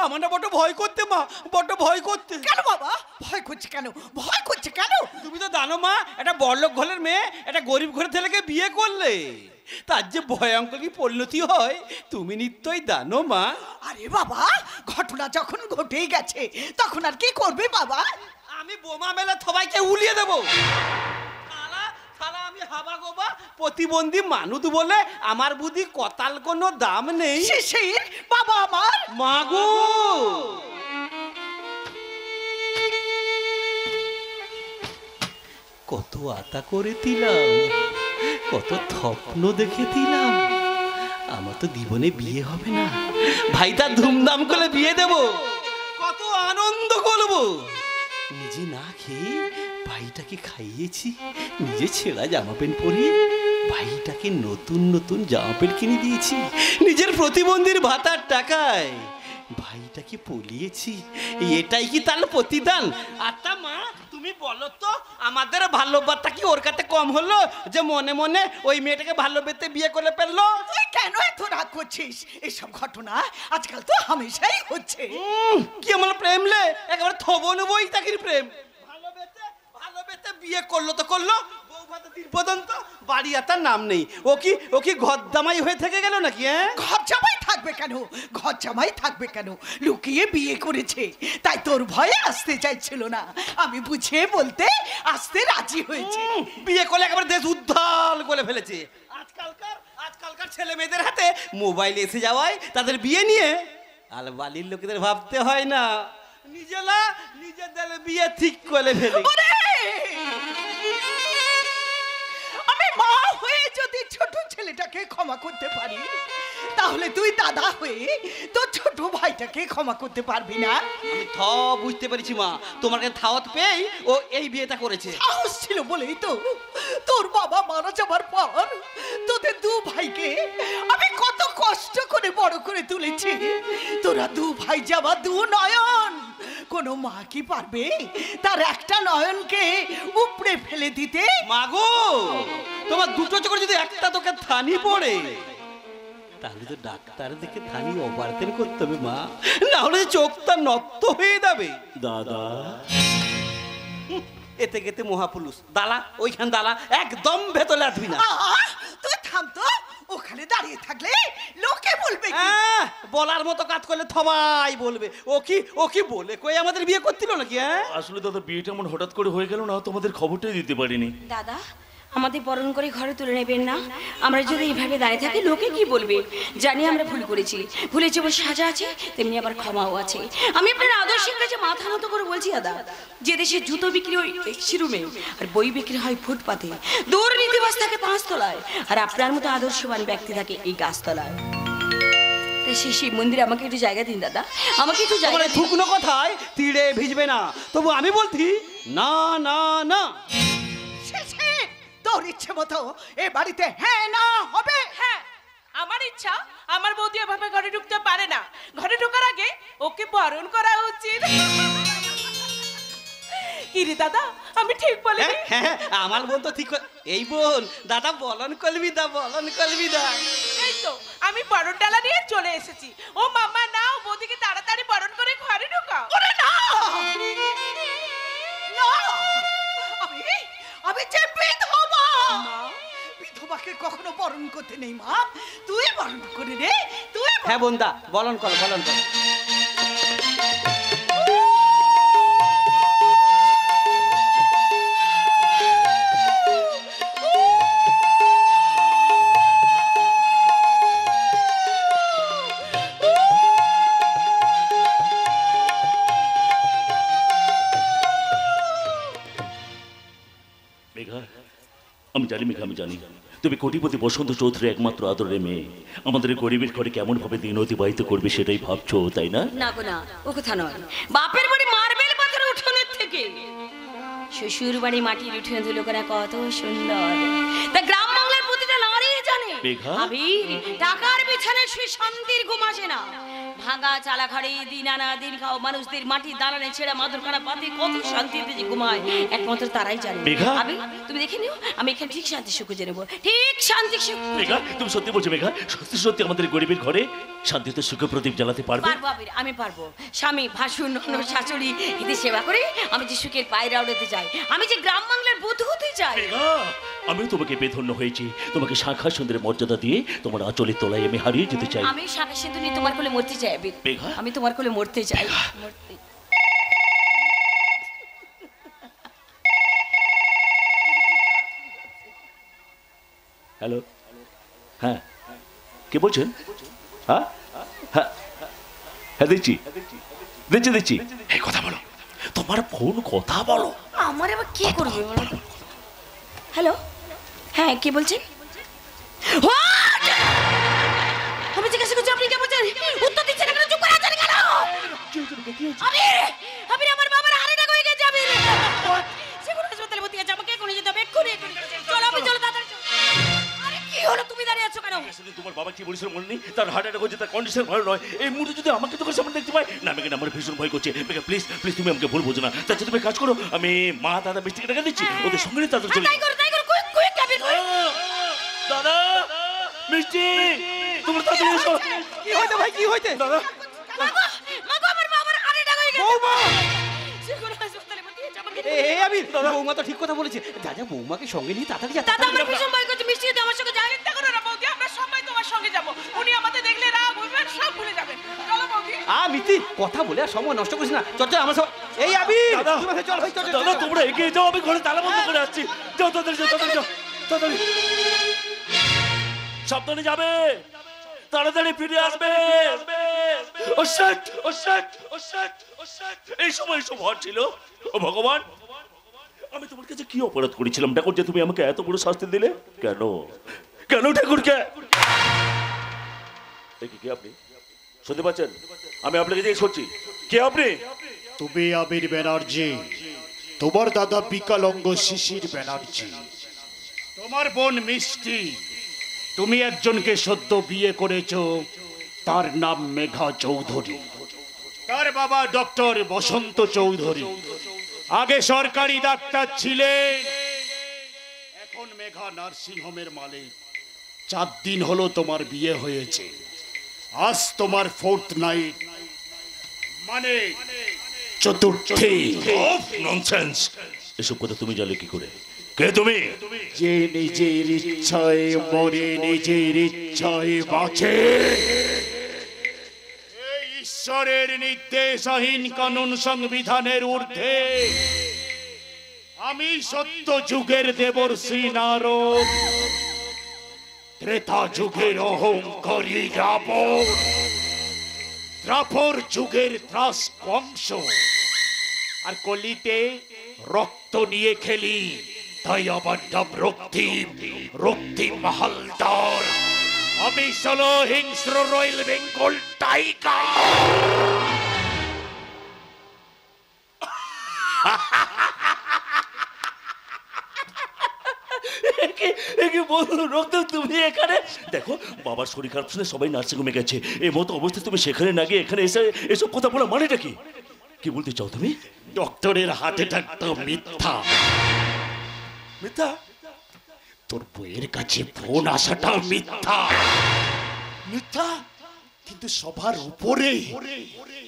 আমার না বড় ভয় করতে মা, বড় ভয় করতে। কেন বাবা ভয় করছে কেন? ভয় করছে কেন? তুমি তো জানো মা, একটা বড়লোক ঘরের মেয়ে একটা গরিব ঘরের ছেলেকে বিয়ে করলে তার যে ভয়ঙ্কর কি পরিণতি হয় তুমি নিশ্চয়ই জানো মা। আরে বাবা, ঘটনা যখন ঘটেই গেছে তখন আর কি করবে বাবা? আমি বোমা মেলে সবাইকে উলিয়ে দেবো। আমি হাবা গোবা প্রতিবন্ধী মানুষ বলে আমার বুদ্ধি কতাল কোনো দাম নেই। শিশির বাবা আমার মাগো, কত আতা করে দিলাম, কত স্বপ্ন দেখে দিলাম, আমার তো জীবনে বিয়ে হবে না, ভাইটা ধুমধাম করে বিয়ে দেব, কত আনন্দ করবো। নিজে না খেয়ে ভাইটাকে খাইয়েছি, নিজে ছেঁড়া জামা প্যান্ট পরে ভাইটাকে নতুন নতুন জামা প্যান্ট কিনে দিয়েছি, নিজের প্রতিবন্ধীর ভাতার টাকায় ভাইটাকে পলিয়েছি। এটাই কি তার প্রতিদান? আচ্ছা মা, তুমি বলো তো আমাদের ভালোবাসা কি ওর কাছে কম হলো যে মনে মনে ওই মেয়েটাকে ভালোবেসে বিয়ে করে ফেললো? তুই কেন এত রাগ করছিস? এসব ঘটনা আজকাল তো হামেশাই হচ্ছে। কি আমার প্রেম লে একেবারে থবন বই তাকির প্রেম। ভালোবেসে বিয়ে করলো তো করলো, বউ ভাতে দিন পর্যন্ত বাড়ি আর তার নাম নেই। ও কি ঘর জামাই হয়ে থেকে গেল নাকি? ঘর জামাই থাকবে কেন? ঘর জামাই থাকবে কেন? লুকিয়ে বিয়ে করেছে, তাই তোর ভয়ে আসতে চাইছিল না। আমি বুঝিয়ে বলতে আসতে রাজি হয়েছে। বিয়ে করলে একেবারে দেশ উদ্ধার করে ফেলেছে। আজকালকার ছেলে মেয়েদের হাতে মোবাইল এসে যাওয়ায় তাদের বিয়ে নিয়ে আর বাড়ির লোকেদের ভাবতে হয় না নিজের দলে বিয়ে ঠিক করে ফেলি। আমি মা হয়ে যদি ছোট ছেলেটাকে ক্ষমা করতে পারি, তাহলে তুই দাদা হয়ে তোর ছোট ভাইটাকে ক্ষমা করতে পারবি না? আমি বুঝতে পেরেছি মা, তোমাকে থাওয়াত পেয়ে ও এই বিয়েটা করেছে। সাহস ছিল বলেই তো তোর বাবা মারা যাবার পর তোদের দু ভাইকে আমি কত কষ্ট করে বড় করে তুলেছি। তোরা দু ভাই যাওয়া দু নয়ন, কোনো মা কি পারবে তার একটা নয়নকে উপড়ে ফেলে দিতে? মাগো, তোমার দুটো চোখ যদি একটা তোকে থানি পড়ে, তাহলে তো ডাক্তার দেখে থানি অপারেশন করতে হবে মা, না হলে চোখটা নষ্ট হয়ে যাবে। দাদা এতে গেতে মহাপুরুষ দালা, ওইখান দালা, একদম ভেতরে আসবি না। তুই থাম তো, ওখানে দাঁড়িয়ে থাকলে লোকে বলবে কি? বলার মতো কাজ করলে সবাই বলবে ও কি বলে কই আমাদের বিয়ে করছিল নাকি? আসলে দাদা বিয়েটা এমন হঠাৎ করে হয়ে গেল না, তোমাদের খবরটাই দিতে পারিনি। দাদা, আমাদের বরণ করে ঘরে তুলে নেবেন না। আমরা যদি এইভাবে দাঁড়িয়ে থাকি লোকে কি বলবে? জানি আমরা ভুল করেছি, ভুলে যেমন সাজা আছে তেমনি আবার ক্ষমাও আছে। আমি আপনার আদর্শের কাছে মাথা নত করে বলছি দাদা, যে দেশে জুতো বিক্রি হয় শিরুমে আর বই বিক্রি হয় ফুটপাতে, দুর্নীতিবাজ থাকে 5 তলায়, আর আপনার মতো আদর্শবান ব্যক্তি থাকে এই গাছতলায়। সেই শিব মন্দিরে আমাকে একটু জায়গা দিন দাদা, আমাকে একটু জায়গা দিন। থুকনো কথায় তীরে ভিজবে না, তবু আমি বলছি না না না। তোর ইচ্ছে মতো এ বাড়িতে হ্যাঁ না হবে। হ্যাঁ, আমার ইচ্ছা আমার বৌদি এভাবে ঘরে ঢুকতে পারে না। ঘরে ঢোকার আগে ওকে বরণ করা উচিত। কি রে দাদা, আমি ঠিক বলিনি? হ্যাঁ, আমার বোন তো ঠিক। এই বোন, দাদা বলন করবি দা, বলন করবি দা। এই তো আমি বরণ ডালা নিয়ে চলে এসেছি। ও মামা নাও, বৌদিকে তাড়াতাড়ি বরণ করে ঘরে ঢোকাও। ওরে না না, আমি যে বিধবা, বিধবাকে কখনো বরণ করতে নেই মা। তুই বরণ করে রে, তুই। হ্যাঁ বোনদা, বলন কর, বলন কর। আমি জানি মেঘা, আমি জানি তুমি কোটিপতি বসন্ত চৌধুরী একমাত্র আদরের মেয়ে। আমাদের গরিবের ঘরে কেমন ভাবে দিন অতিবাহিত করবে সেটাই ভাবছো, তাই না? না গো না, ও কথা নয়। বাপের বাড়ি মার্বেল পাথরের উঠোনের থেকে শ্বশুর বাড়ি মাটির উঠোনে ধুলো করা কত সুন্দর, তা গ্রাম বাংলার প্রতিটা নারী জানে। আবির, টাকার বিছানায় শুয়ে শান্তির ঘুম আসে না। ভাঙা চালা ঘরে দিন আনা দিন খাও মানুষদের মাটির দালানে ছেড়া মাদুরখানা পাতে কত শান্তিতে যে ঘুমায় একমাত্র তারাই জানে। আবির, তুমি দেখে নিও, আমি এখানে ঠিক শান্তি সুখ খুঁজে নেবো, ঠিক শান্তি সুখ। মেঘা, তুমি সত্যি বলছো মেঘা? সত্যি সত্যি আমাদের গরিবের ঘরে শান্তিতে সুখে প্রদীপ জ্বালাতে পারবে? পারবো আবির, আমি পারবো। স্বামী ভাসুর ননদ শাশুড়ি এদের সেবা করে আমি যে সুখের পায়রা উড়াতে চাই, আমি যে গ্রাম বাংলার বধূ হতে চাই। আমি তোমাকে বেধন্য হয়েছি, তোমাকে শাখা সুন্দরের মর্যাদা দিয়ে তোমার আঁচলের তলায় আমি হারিয়ে যেতে চাই। আমি শাখা সিঁদুর নিয়ে তোমার কোলে মরতে চাই আবির, আমি তোমার কোলে মরতে চাই। হ্যালো, হ্যাঁ কে বলছেন? হ্যাঁ হ্যাঁ হ্যাঁ, দিচ্ছি দিচ্ছি দিচ্ছি। এই কথা বলো, তোমার ফোন কথা বলো। আমার আবার কি করবে? হ্যালো, হ্যাঁ কে বলছেন? আমি জিজ্ঞাসা করছি আপনি কে বলছেন? উত্তর দিচ্ছেন না কেন? চুপ করে আছেন কেন? আবির, আমার বাবার হার্ট অ্যাটাক হয়ে গেছে আবির। সে কোন হাসপাতালে ভর্তি আছে, আমাকে এখনই যেতে হবে, এক্ষুনি। চলো আমি, চলো তাড়াতাড়ি। আরে কি হলো, তুমি দাঁড়িয়ে আছো কেন? সেদিন তোমার বাবা কি বলেছিল মনে নেই? তার হার্ট অ্যাটাক হয়েছে, তার কন্ডিশন ভালো নয়। এই মুহূর্তে যদি আমাকে তোকে সামনে দেখতে পাই না, মেঘা আমার ভীষণ ভয় করছে। মেঘা প্লিজ প্লিজ, তুমি আমাকে ভুল বোঝো না। তার তুমি কাজ করো, আমি মা দাদা মিষ্টিকে টাকা দিচ্ছি, ওদের সঙ্গে তাদের চলে। তাই করো, তাই করো, কুইক কুইক আবির, কুইক। দাদা মিষ্টি, তোমরা তাড়াতাড়ি এসো। কি হইছে ভাই, কি হইছে? দাদা মাগো, মাগো, আমার বাবার হার্ট অ্যাটাক হয়ে গেছে। বৌমা, সে কোন হাসপাতালে ভর্তি আছে, আমাকে। এই আবির, বৌমা তো ঠিক কথা বলেছে। যা বৌমাকে সঙ্গে নিয়ে তাড়াতাড়ি যা। দাদা আমার ভীষণ ভয় করছে, মিষ্টি যদি আমার সঙ্গে যায়। চিন্তা করো না বৌদি, আমরা সবাই তোমার সঙ্গে যাব। উনি আমাদের দেখলে রাগ হইবেন, সব ভুলে যাবেন। চলো বৌদি। মিতি, কথা বলে আর সময় নষ্ট করিস না। চল চল আমার সব। এই আবির, চল ভাই, চল। দাদা তোমরা এগিয়ে যাও, আমি ঘরে তালা বন্ধ করে আসছি। যাও তাড়াতাড়ি, যাও তাড়াতাড়ি, যাও তাড়াতাড়ি। সাবধানে যাবে, তাড়াতাড়ি ফিরে আসবে। ও শিট ও শিট ও শিট ও শিট এই সময় এসব হচ্ছিল। ও ভগবান, আমি তোমার কাছে কি অপরাধ করেছিলাম ঠাকুর যে তুমি আমাকে এত বড় শাস্তি দিলে? কেন কেন ঠাকুরকে? কে আপনি? শুনতে পাচ্ছেন? আমি আপনাকে জিজ্ঞেস করছি, কে আপনি? তুমি আমির ব্যানার্জি, তোমার দাদা বিকলাঙ্গ শিশির ব্যানার্জি। তোমার বোন মিষ্টি, তুমি একজনকে সদ্য বিয়ে করেছো, তার নাম মেঘা চৌধুরী। তার বাবা ডক্টর বসন্ত চৌধুরী, আগে সরকারি ডাক্তার ছিলেন, এখন মেঘা নার্সিং হোমের মালিক। 4 দিন হলো তোমার বিয়ে হয়েছে, আজ তোমার 4th নাইট, মানে চতুর্থী। ননসেন্স! এসব কথা তুমি জানলে কি করে? কে তুমি? যে নিজের ইচ্ছায় মরে, নিজের ইচ্ছায় বাঁচে, এই ঈশ্বরের নির্দেশহীন কানুন সংবিধানের ঊর্ধ্বে আমি সত্য যুগের দেবর্ষি নারদ, ত্রেতা যুগের অহংকারী রাবণ, দ্রাপর যুগের ত্রাস কংস, আর কলিতে রক্ত নিয়ে খেলি, তাই আমার নাম রক্তিম, রক্তিম হালদার। আমি চলো হিংস্র রয়্যাল বেঙ্গল টাইগার। তুমি এখানে দেখো, বাবার শরীর খারাপ শুনে সবাই নার্সিং হোমে গেছে, এই মতো অবস্থায় তুমি সেখানে না গিয়ে এখানে এসে এসব কথা বলা মানেটা কি? কি বলতে চাও তুমি? ডক্টরের হার্ট অ্যাটাক তো মিথ্যা। মিথ্যা? তোর বইয়ের কাছে ফোন আসাটা মিথ্যা। মিথ্যা? কিন্তু সবার উপরে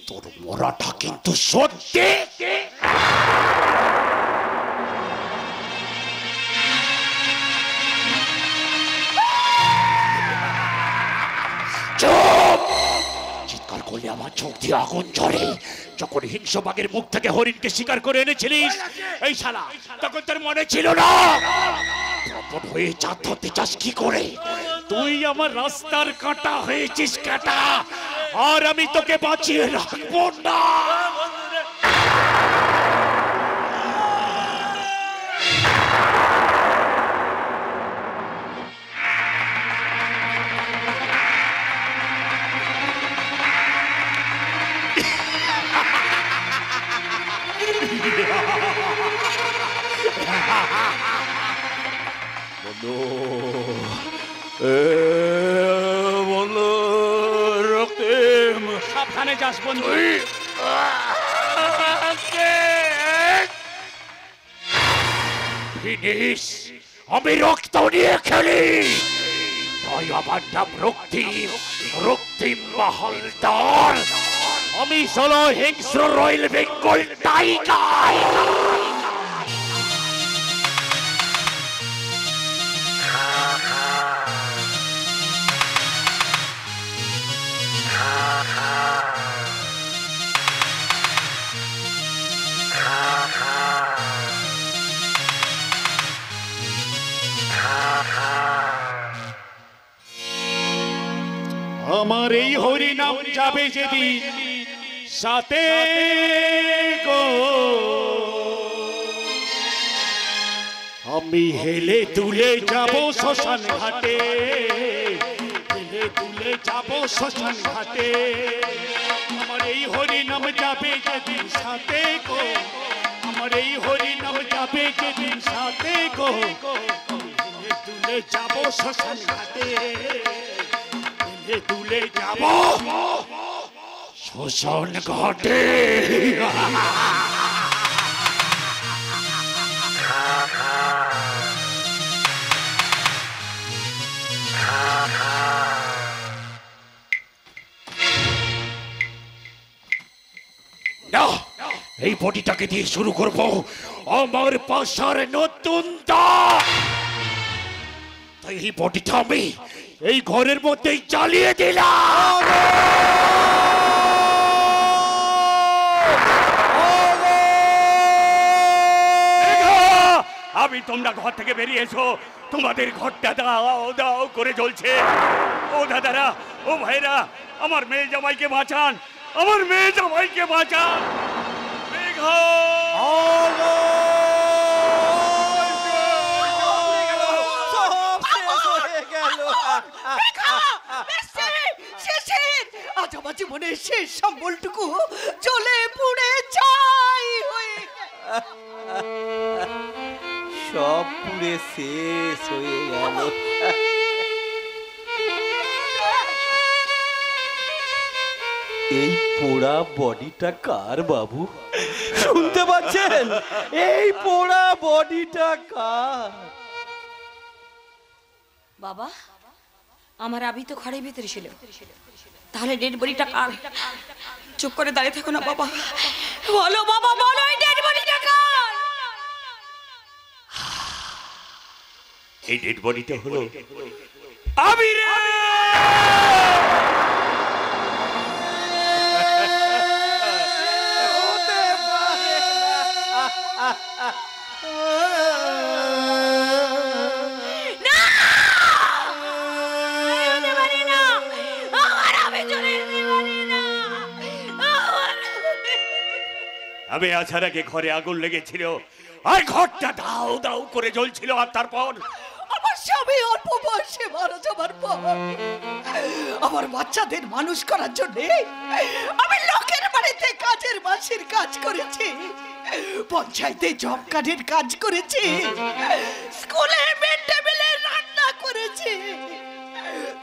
তোর মরাটা কিন্তু সত্যি। চিৎকার করলে আমার চোখ দিয়ে আগুন ঝরে। যখন হিংস্রবাগের মুখ থেকে হরিণকে শিকার করে এনেছিলিস এই শালা, তখন তোর মনে ছিল না প্রবণ হয়ে চাঁদ ধরতে চাস কি করে? তুই আমার রাস্তার কাঁটা হয়েছিস কাঁটা, আর আমি তোকে বাঁচিয়ে রাখবো না। বন্ধু রক্তিম, সাবধানে যাস বন্ধু। ফিনিশ, আমি রক্ত নিয়ে খেলি, তাই আমার নাম রক্তিম, রক্তিম হালদার। আমি হলো হিংস্র রয়্যাল বেঙ্গল টাইগার। আমার এই হরি নাম যাবে যেদিন সাথে গো, আমি হেলে তুলে যাব শ্মশান ঘাটে, হেলে তুলে যাব শ্মশান ঘাটে। আমার এই হরি নাম যাবে যেদিন সাথে গো, আমার এই হরি নাম যাবে যেদিন সাথে গো, হেলে তুলে যাব শ্মশান ঘাটে, তুলে যাব শ্মশান ঘাটে। না, এই বডিটাকে দিয়ে শুরু করব আমার পাশার নতুন দাগ। তাই এই বডিটা আমি এই ঘরের মধ্যেই জ্বালিয়ে দিলাম। আমি তোমরা ঘর থেকে বেরিয়ে এসো, তোমাদের ঘরটা দাও দাও করে জ্বলছে। ও দাদারা, ও ভাইরা, আমার মেয়ে জামাইকে বাঁচান, আমার মেয়ে জামাইকে বাঁচান। মেঘা আজ আমার জীবনের শেষ সম্বলটুকু জ্বলে পুড়ে ছাই হয়ে সব পুড়ে শেষ হয়ে গেল। এই পোড়া বডিটা কার বাবু? শুনতে পাচ্ছেন? এই পোড়া বডিটা কার? বাবা, আমার আবি তো ঘরের ভিতরে ছিল, তাহলে ডেড বডিটা কার? চুপ করে দাঁড়িয়ে থাকো না বাবা, বলো বাবা, বলো এই ডেড বডিটা কার? এই ডেড বডিটা হলো আবিরে। আমি আসার আগে ঘরে আগুন লেগেছিল, আর ঘরটা দাউ দাউ করে জ্বলছিল, আর তারপর আমার স্বামী অল্প বয়সে মারা যাবার পর আমার বাচ্চাদের মানুষ করার জন্য আমি লোকের বাড়িতে কাজের মাসির কাজ করেছি, পঞ্চায়েতে জব কার্ডের কাজ করেছি, স্কুলে মিড ডে মিলের রান্না করেছি,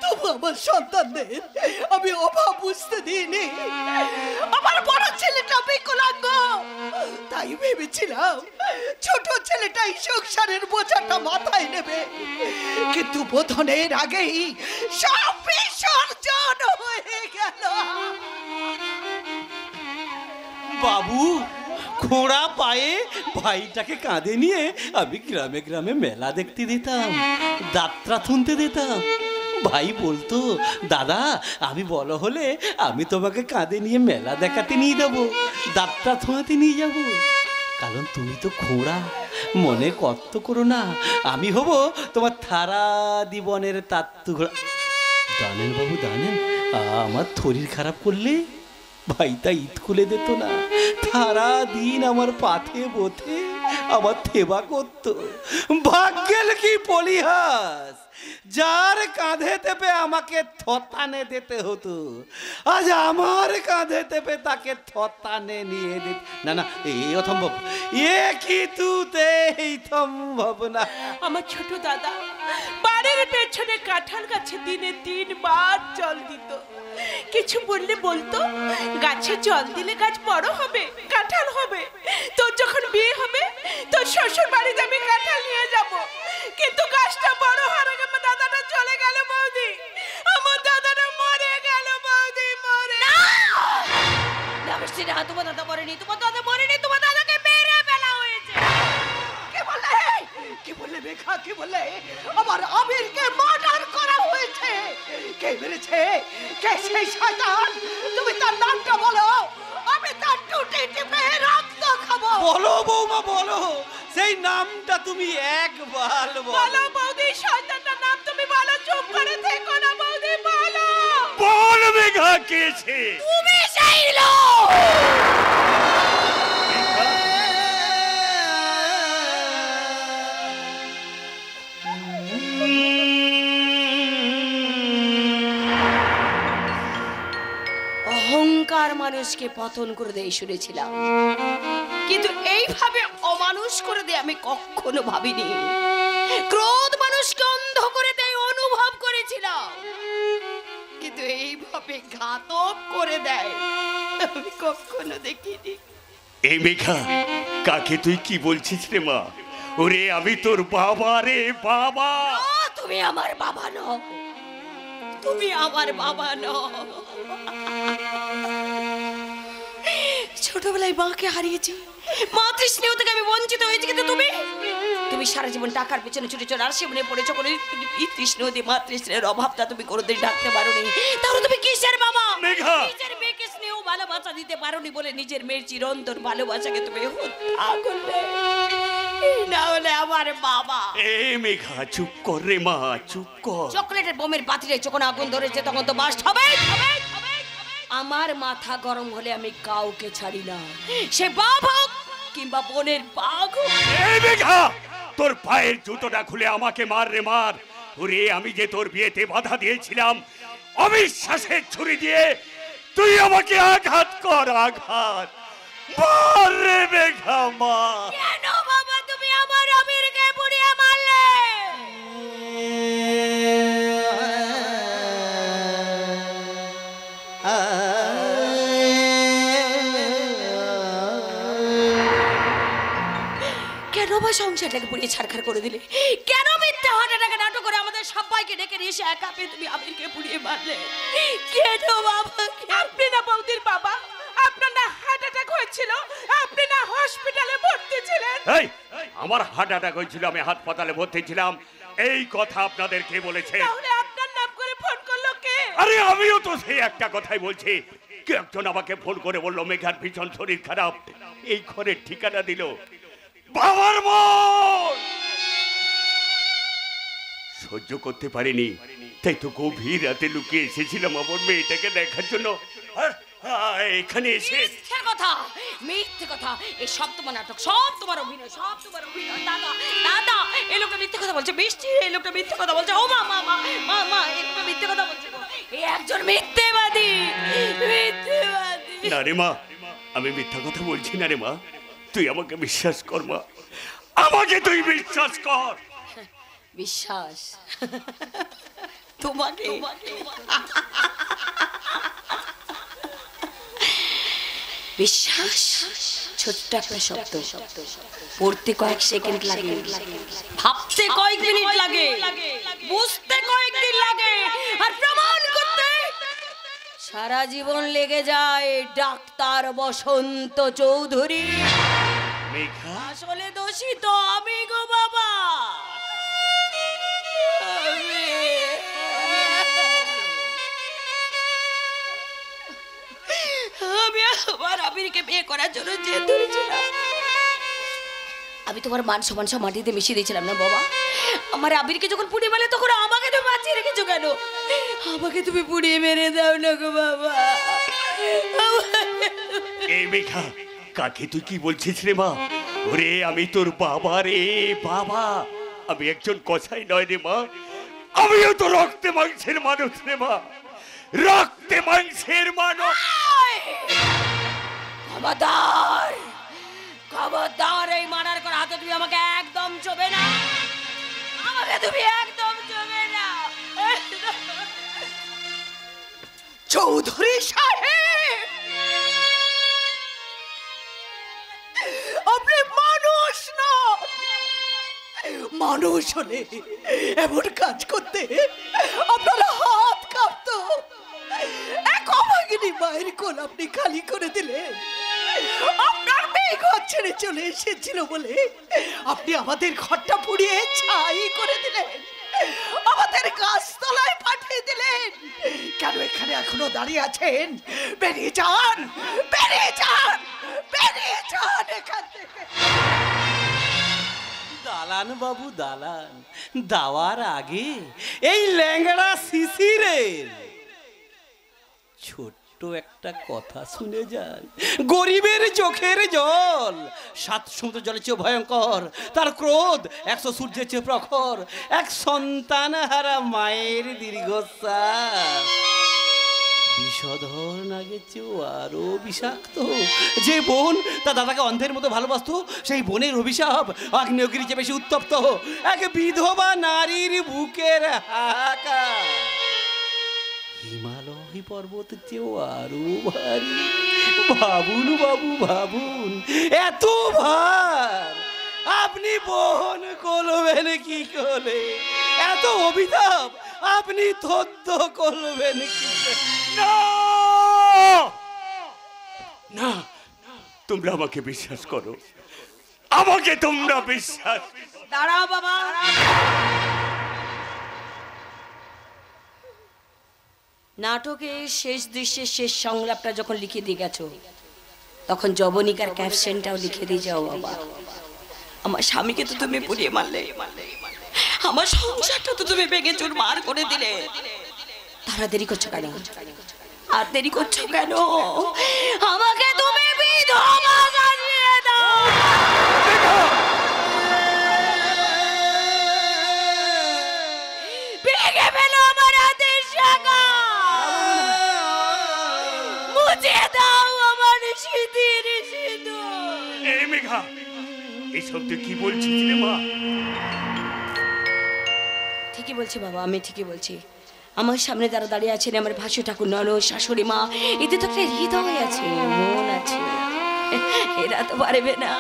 তবু আমার সন্তানদের আমি অভাব বুঝতে দিইনি। আমার বড় ছেলেটা বিকলাঙ্গ, তাই ভেবেছিলাম ছোট ছেলেটাই সংসারের বোঝাটা মাথায় নেবে, কিন্তু বোধনের আগেই সব বিসর্জন হয়ে গেল। বাবু, খোঁড়া পায়ে ভাইটাকে কাঁধে নিয়ে আমি গ্রামে গ্রামে মেলা দেখতে দিতাম, যাত্রা শুনতে দিতাম। ভাই বলতো, দাদা আমি বড় হলে আমি তোমাকে কাঁধে নিয়ে মেলা দেখাতে নিয়ে যাবো, যাত্রা থোঁয়াতে নিয়ে যাব, কারণ তুমি তো খোঁড়া, মনে কষ্ট করো না, আমি হব তোমার থারা জীবনের তাত্তু ঘোড়া। জানেন বাবু, জানেন আমার শরীর খারাপ করলে ভাইটা ঈদ খুলে দিত না, সারা দিন আমার পাথে বোথে আমার সেবা করত। ভাগ্যের কি পলিহাস, যার কাঁধে তেপে আমাকে থতানে দিতে হতো, আজ আমার কাঁধে তেপে তাকে থতানে নিয়ে দিতে। না না, এই অসম্ভব, এ কিছুতেই সম্ভব না। আমার ছোট দাদা বাড়ির পেছনে কাঁঠাল গাছে দিনে 3 বার জল দিত, কিছু বললে বলতো গাছে জল দিলে গাছ বড় হবে, কাঁঠাল হবে, তোর যখন বিয়ে হবে তোর শ্বশুর বাড়িতে আমি কাঁঠাল নিয়ে যাব, কিন্তু গাছটা বড় হওয়ার আগে আমার দাদাটা চলে গেল বৌদি, আমার দাদাটা মরে গেল বৌদি, মরে। না বেশি না, তোমার দাদা মরেনি, তোমার দাদা মরেনি, তোমার দাদাকে মেরে ফেলা হয়েছে। কি বললে? কি বললে মেঘা, কি বললে? আমার আবিরকে মার্ডার করা হয়েছে। কে মেরেছে? কে সেই শয়তান? তুমি তার নামটা বলো, আমি তার টুটি টিপে রক্ত খাবো। বলো বৌমা, বলো সেই নামটা তুমি একবার বলো বৌদি, শয়তানটার নাম তুমি বলো, চুপ করে থেকো না বৌদি, বলো। বল মেঘা, কে সে? তুমি সেই লোক। অহংকার মানুষকে পতন করে দেয় শুনেছিলাম, কিন্তু এইভাবে অমানুষ করে দেয় আমি কখনো ভাবিনি। ক্রোধ মানুষকে অন্ধ করে দেয় অনুভব করেছিলাম, কিন্তু এইভাবে ঘাতক করে দেয় আমি কখনো দেখিনি। এই মেঘা, কাকে তুই কি বলছিস রে মা? ওরে আমি তোর বাবা রে, বাবা। তুমি আমার বাবা নও, তুমি আমার বাবা নও। ছোটবেলায় মাকে হারিয়েছি, মাতৃস্নেহ থেকে আমি বঞ্চিত হয়েছি, কিন্তু তুমি সারা জীবন টাকার পেছনে ছুটে চলে আর সেমনে পড়েছো, করে পিতৃস্নেহ দিয়ে মাতৃস্নেহের অভাবটা তুমি কোনোদিন ঢাকতে পারোনি। তাহলে তুমি কিসের বাবা? নিজের মেয়েকে স্নেহ ভালোবাসা দিতে পারোনি বলে নিজের মেয়ের চিরন্তন ভালোবাসাকে তুমি হত্যা করলে। না হলে আমার বাবা। এই মেঘা চুপ কর রে মা, চুপ কর। চকলেটের বোমের বাতিলে যখন আগুন ধরেছে তখন তো বাস্ট হবে। আমার মাথা গরম হলে আমি কাউকে ছাড়ি না, সে বাপ হোক কিংবা বোনের বাঘ হোক। এই মেঘা, তোর পায়ের জুতোটা খুলে আমাকে মার রে মার। ওরে আমি যে তোর বিয়েতে বাধা দিয়েছিলাম, অবিশ্বাসের ছুরি দিয়ে তুই আমাকে আঘাত কর, আঘাত মার রে মেঘা মার। কেন বাবা তুমি আমার আবিরকে পুড়িয়ে মারলে? কেন বা সংসারটাকে পুড়িয়ে ছারখার করে দিলে? কেন মিথ্যা হাঁটাটাকে নাটক করে আমাদের সবাইকে ডেকে নিয়ে এসে একা পেয়ে তুমি আবিরকে পুড়িয়ে মারলে? কেন বাবা? আপনি না বৌদির বাবা, আপনার না হার্ট অ্যাটাক হয়েছিল, আপনি না হসপিটালে ভর্তি ছিলেন। এই আমার হার্ট অ্যাটাক হয়েছিল, আমি হাসপাতালে ভর্তি ছিলাম, এই কথা আপনাদের কে বলেছে? তাহলে আপনার নাম করে ফোন করলো কে? আরে আমিও তো সেই একটা কথাই বলছি। কে একজন আমাকে ফোন করে বললো মেঘার ভীষণ শরীর খারাপ, এই ঘরের ঠিকানা দিল বাবার মন। সহ্য করতে পারিনি, তাই তো গভীর রাতে লুকিয়ে এসেছিলাম আমার মেয়েটাকে দেখার জন্য। এখানে এসে মিথ্যে কথা, মিথ্যে কথা, এই সব তোমার নাটক, সব তোমার অভিনয়, সব তোমার অভিনয়। দাদা দাদা, এই লোকটা মিথ্যে কথা বলছে। বৃষ্টি, এই লোকটা মিথ্যে কথা বলছে। ও মা মা মা মা মা, এই লোকটা মিথ্যে কথা বলছে। এই একজন মিথ্যেবাদী, মিথ্যেবাদী। না রে মা, আমি মিথ্যা কথা বলছি না রে মা, তুই আমাকে বিশ্বাস কর মা, আমাকে তুই বিশ্বাস কর। বিশ্বাস তোমাকে? বিশ্বাস ছোট্ট একটা শব্দ, পড়তে কয়েক সেকেন্ড লাগে, ভাবতে কয়েক মিনিট লাগে, বুঝতে কয়েকদিন লাগে, আর প্রমাণ করতে সারা জীবন লেগে যায়। ডাক্তার বসন্ত চৌধুরী। মেঘা, আসলে দোষী তো আমি গো বাবা। আমি আমার আবিরকে বিয়ে করার জন্য জেদ ধরেছিলাম। আমি তোমার মান সমান সব মাটিতে মিশিয়ে দিয়েছিলাম না বাবা? আমার আবিরকে যখন পুড়িয়ে মেলে তখন আমাকে তুমি বাঁচিয়ে রেখেছো কেন? আমাকে তুমি পুড়িয়ে মেরে দাও না গো বাবা। এই মেঘা, কাকে তুই কি বলছিস রে মা? ওরে আমি তোর বাবা রে বাবা, আমি একজন কসাই নয় রে মা, আমিও তো রক্তে মাংসের মানুষ রে মা, রক্তে মাংসের মানুষ। খবরদার, খবরদার, এই মারার করে হাতে তুমি আমাকে একদম চোবে না, আমাকে তুমি একদম চোবে না। চৌধুরী সাহেব, আপনি মানুষ না। মানুষ হলে এমন কাজ করতে আপনার হাত কাঁপতো। এক অভাগিনী মায়ের কোল আপনি খালি করে দিলেন। আপনার মেয়ে ঘর ছেড়ে চলে এসেছিল বলে আপনি আমাদের ঘরটা পুড়িয়ে ছাই করে দিলেন, আমাদের গাছতলায় পাঠিয়ে দিলেন। কেন এখানে এখনো দাঁড়িয়ে আছেন? বেরিয়ে যান, বেরিয়ে যান, বেরিয়ে যান এখান থেকে। দালান বাবু দালান, দাওয়ার আগে এই ল্যাংড়া শিশিরের ছোট্ট একটা কথা শুনে যান। গরিবের চোখের জল 7 সমুদ্র জলের চেয়ে ভয়ঙ্কর, তার ক্রোধ 100 সূর্যের চেয়ে প্রখর, এক সন্তান হারা মায়ের দীর্ঘশ্বাস বিষধর নাগের চেয়েও আরো বিষাক্ত। যে বোন তার দাদাকে অন্ধের মতো ভালোবাসতো, সেই বোনের অভিশাপ আগ্নেয়গিরি চেয়ে বেশি উত্তপ্ত। এক বিধবা নারীর বুকের হাহাকার হিমালয় পর্বতের চেয়েও আরো ভারী। ভাবুন বাবু ভাবুন, এত ভার আপনি বহন করবেন কি করে? এত অভিতাপ আপনি থদ্দ করবেন কি করে? না না, তোমরা আমাকে বিশ্বাস করো, আমাকে তোমরা বিশ্বাস। দাঁড়াও বাবা, নাটকের শেষ দৃশ্যের শেষ সংলাপটা যখন লিখে দিয়ে গেছো তখন জবনিকার ক্যাপশনটাও লিখে দিয়ে যাও বাবা। আমার স্বামীকে তো তুমি পুড়িয়ে মারলে, আমার সংসারটা তো তুমি ভেঙে চুরমার করে দিলে। তারা দেরি করছো কেন? আর দেরি করছো কেন? আমাকে তুমি বিধবা সাজিয়ে দাও। ভেঙে ফেলো আমার হাতের শাখা, মুছে দাও আমার সিঁথির সিঁদুর। এই মেঘা, এইসব তুই কি বলছিস রে মা? ঠিকই বলছি বাবা, আমি ঠিকই বলছি। আমার সামনে যারা দাঁড়িয়ে আছেন আমার ভাসু ঠাকুর, ননদ, শাশুড়ি মা, এতে তো একটা হৃদয় আছে, মন আছে। এরা তো পারবে না।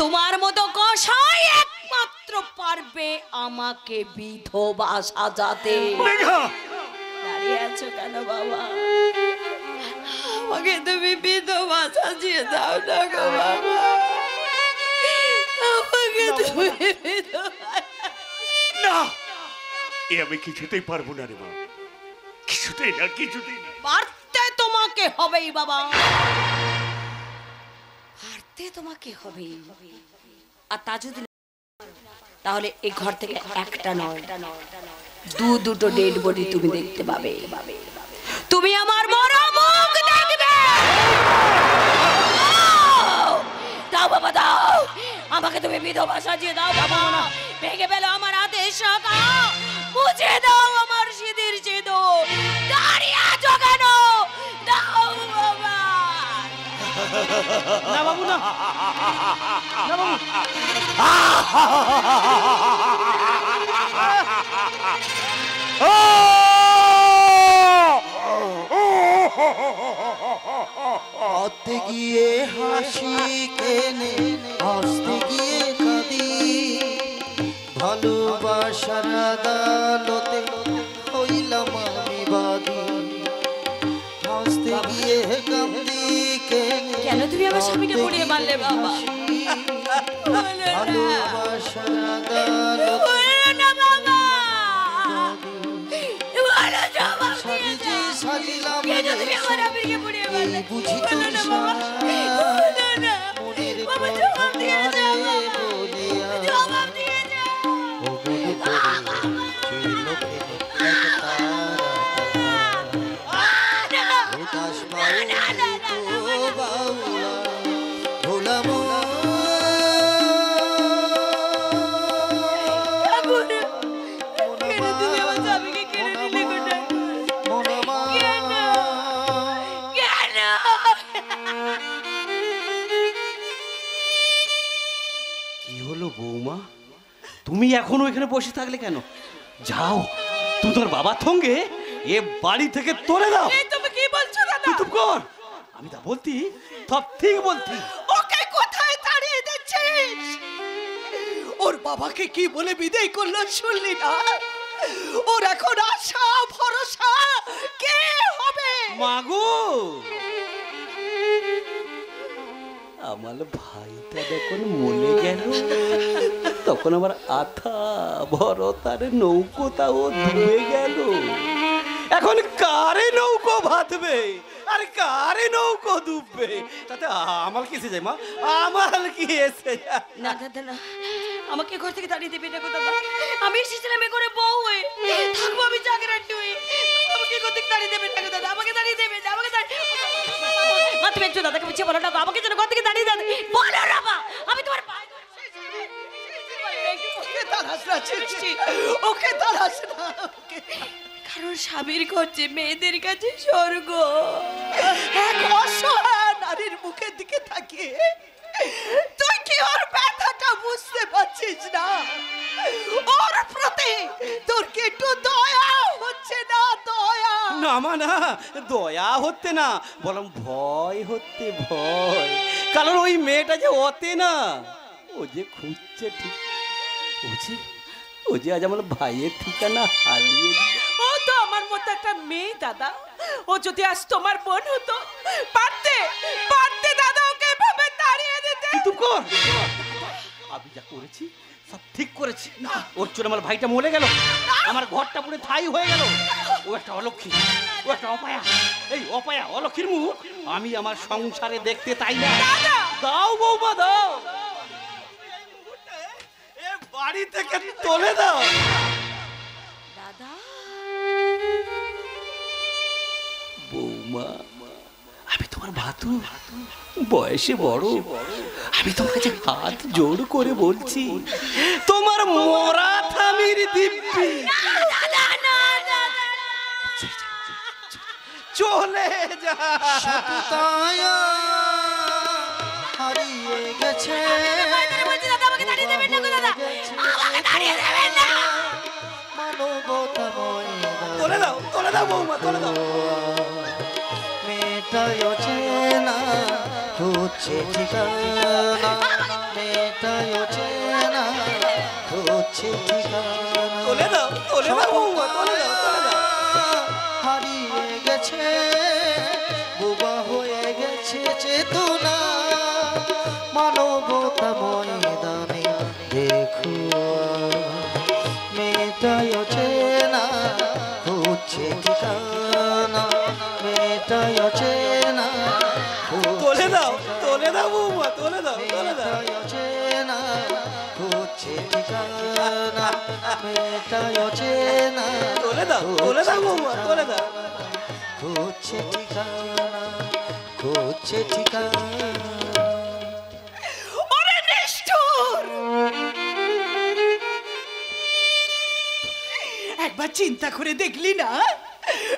তোমার মতো কসাই একমাত্র পারবে আমাকে বিধবা সাজাতে। দাঁড়িয়ে আছো কেন বাবা? আমাকে তুমি বিধবা সাজিয়ে দাও না গো বাবা। আমাকে তুমি বিধবা। না, এ আমি কিছুতেই পারবো না রে মা, কিছুতেই না, কিছুতেই না। পারতে তোমাকে হবেই বাবা, পারতে তোমাকে হবেই। আর তা যদি তাহলে এই ঘর থেকে একটা নয়, দুটো ডেড বডি তুমি দেখতে পাবে। তুমি আমার মরা মুখ দেখবে। দাও বাবা দাও, আমাকে তুমি বিধবা সাজিয়ে দাও বাবা। ভেঙে ফেলো আমার হাতের শাখা, মুছে দাও আমার সিঁথির সিঁদুর। দাঁড়িয়ে আছো কেন? দাও বাবা। না বাবু না, না বাবু। হাতে গিয়ে হাসি কেনে, হাসতে গিয়ে কাঁদি, ভালোবাসার আদালতে হইলাম আমি বাদী। হাসতে গিয়ে কাঁদি কেনে, কেন তুমি আমার স্বামীকে পুড়িয়ে মারলে বাবা? ভালোবাসার আদালতে সাজিলাম বুঝি তো মনের কথা বলিয়া বৌমা, তুমি এখনো এখানে বসে থাকলে কেন? যাও, তুমি তোর বাবার সঙ্গে এ বাড়ি থেকে তোলে দাও। তুমি কি বলছো দাদা? তুই চুপ কর, আমি তা বলতি সব ঠিক বলতি। ওকে কোথায় তাড়িয়ে দিচ্ছিস? ওর বাবাকে কি বলে বিদায় করলো শুনলি না? ওর এখন আশা ভরসা কে হবে? মাগো, আমার ভাইটা যখন মরে গেল তখন আমার আথা ভরতার নৌকোটাও ডুবে গেল। এখন কারে নৌকো ভাতবে আর কারে নৌকো ডুববে তাতে আমার কি এসে যায় মা? আমার কি এসে যায়? না দাদা না, আমাকে ঘর থেকে তাড়িয়ে দেবে না গো দাদা। আমি এসেছিলাম এ করে বউ হয়ে, থাকবো আমি চাকরাটি হয়ে। আমাকে ঘর থেকে তাড়িয়ে দেবে না গো দাদা, আমাকে তাড়িয়ে দেবে না, আমাকে মা তুমি একটু দাদাকে বুঝিয়ে বলো না, আমাকে যেন ঘর থেকে তাড়িয়ে দেন। বলো না মা, আমি তোমার ওকে তাড়াস না, কারণ স্বামীর করছে মেয়েদের কাছে স্বর্গ। এক অসহায় নারীর মুখের দিকে তাকিয়ে তুই কি ওর ব্যথাটা বুঝতে পারছিস না? ওর প্রতি তোর কি একটু দয়া হচ্ছে না? দয়া না মা না, দয়া হচ্ছে না, বরং ভয় হচ্ছে, ভয়। কারণ ওই মেয়েটা যে ওতে না, ও যে খুঁজছে ঠিক, ও যে আজ আমার ভাইয়ের ঠিকানা হারিয়ে দিল। ও তো আমার মতো একটা মেয়ে দাদা। ও যদি আজ তোমার বোন হতো, পারতে পারতে দাদা ওকে এভাবে তাড়িয়ে দিতে। চুপ কর, আমি যা করেছি সব ঠিক করেছি। ওর জন্য আমার ভাইটা মরে গেল, আমার ঘরটা পুরো ঠাই হয়ে গেল। ও একটা অলক্ষী, ও একটা অপায়া। এই অপায়া অলক্ষীর মুখ আমি আমার সংসারে দেখতে চাই না। দাও বৌমা দাও। গাড়ি থেকে তোলে দাও। দাদা বৌমা, আমি তোমার ভাতু, বয়সে বড়, আমি তোমার কাছে হাত জোড় করে বলছি, তোমার মরা থামির দিব্যি চলে যা। সততায়া হারিয়ে গেছে, মানবতা তোলে দাও, তোলে দাও বৌমা, তোলে দাও। মেয়েটাই অচেনা খুঁজছে ঠিকানা, মেয়েটাই অচেনা খুঁজছে ঠিকানা। তোলে দাও, তোলে দাও বৌমা, তোলে দাও, তোলে দাও। হারিয়ে গেছে, বোবা হয়ে গেছে চেতনা, মানবতা ময়দানে দেখো মেয়েটাই অচেনা খুঁজছে ঠিকানা, মেয়েটাই অচেনা তোলে দাও, তোলে দাও বৌমা, তোলে দাও, তোলে দাও। মেয়েটাই অচেনা খুঁজছে ঠিকানা, মেয়েটাই অচেনা তোলে দাও, তোলে দাও বৌমা, তোলে দাও। খুঁজছে ঠিকানা, খুঁজছে ঠিকানা। ওরে নিষ্ঠুর! একবার চিন্তা করে দেখলি না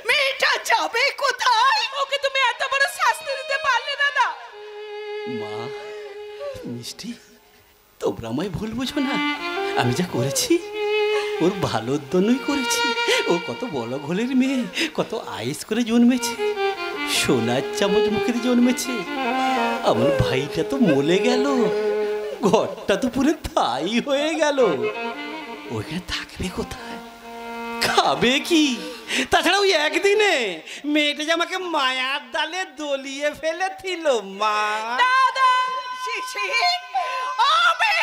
মেয়েটা যাবে কোথায়? ওকে তুমি এত বড় শাস্তি দিতে পারলে দাদা? মা, মিষ্টি, তোমরা আমায় ভুল বুঝো না। আমি যা করেছি ওর ভালোর জন্যই করেছি। ও কত বড় ঘোলের মেয়ে, কত আইস করে জন্মেছে, সোনার চামচ মুখে জন্মেছে। আমার ভাইটা তো মরে গেল, ঘরটা তো পুরো ঠাই হয়ে গেল। ওইখানে থাকবে কোথায়, খাবে কি? তাছাড়া ওই একদিনে মেয়েটা যে আমাকে মায়ার ডালে দলিয়ে ফেলেছিল মা। দাদা শিশি আমি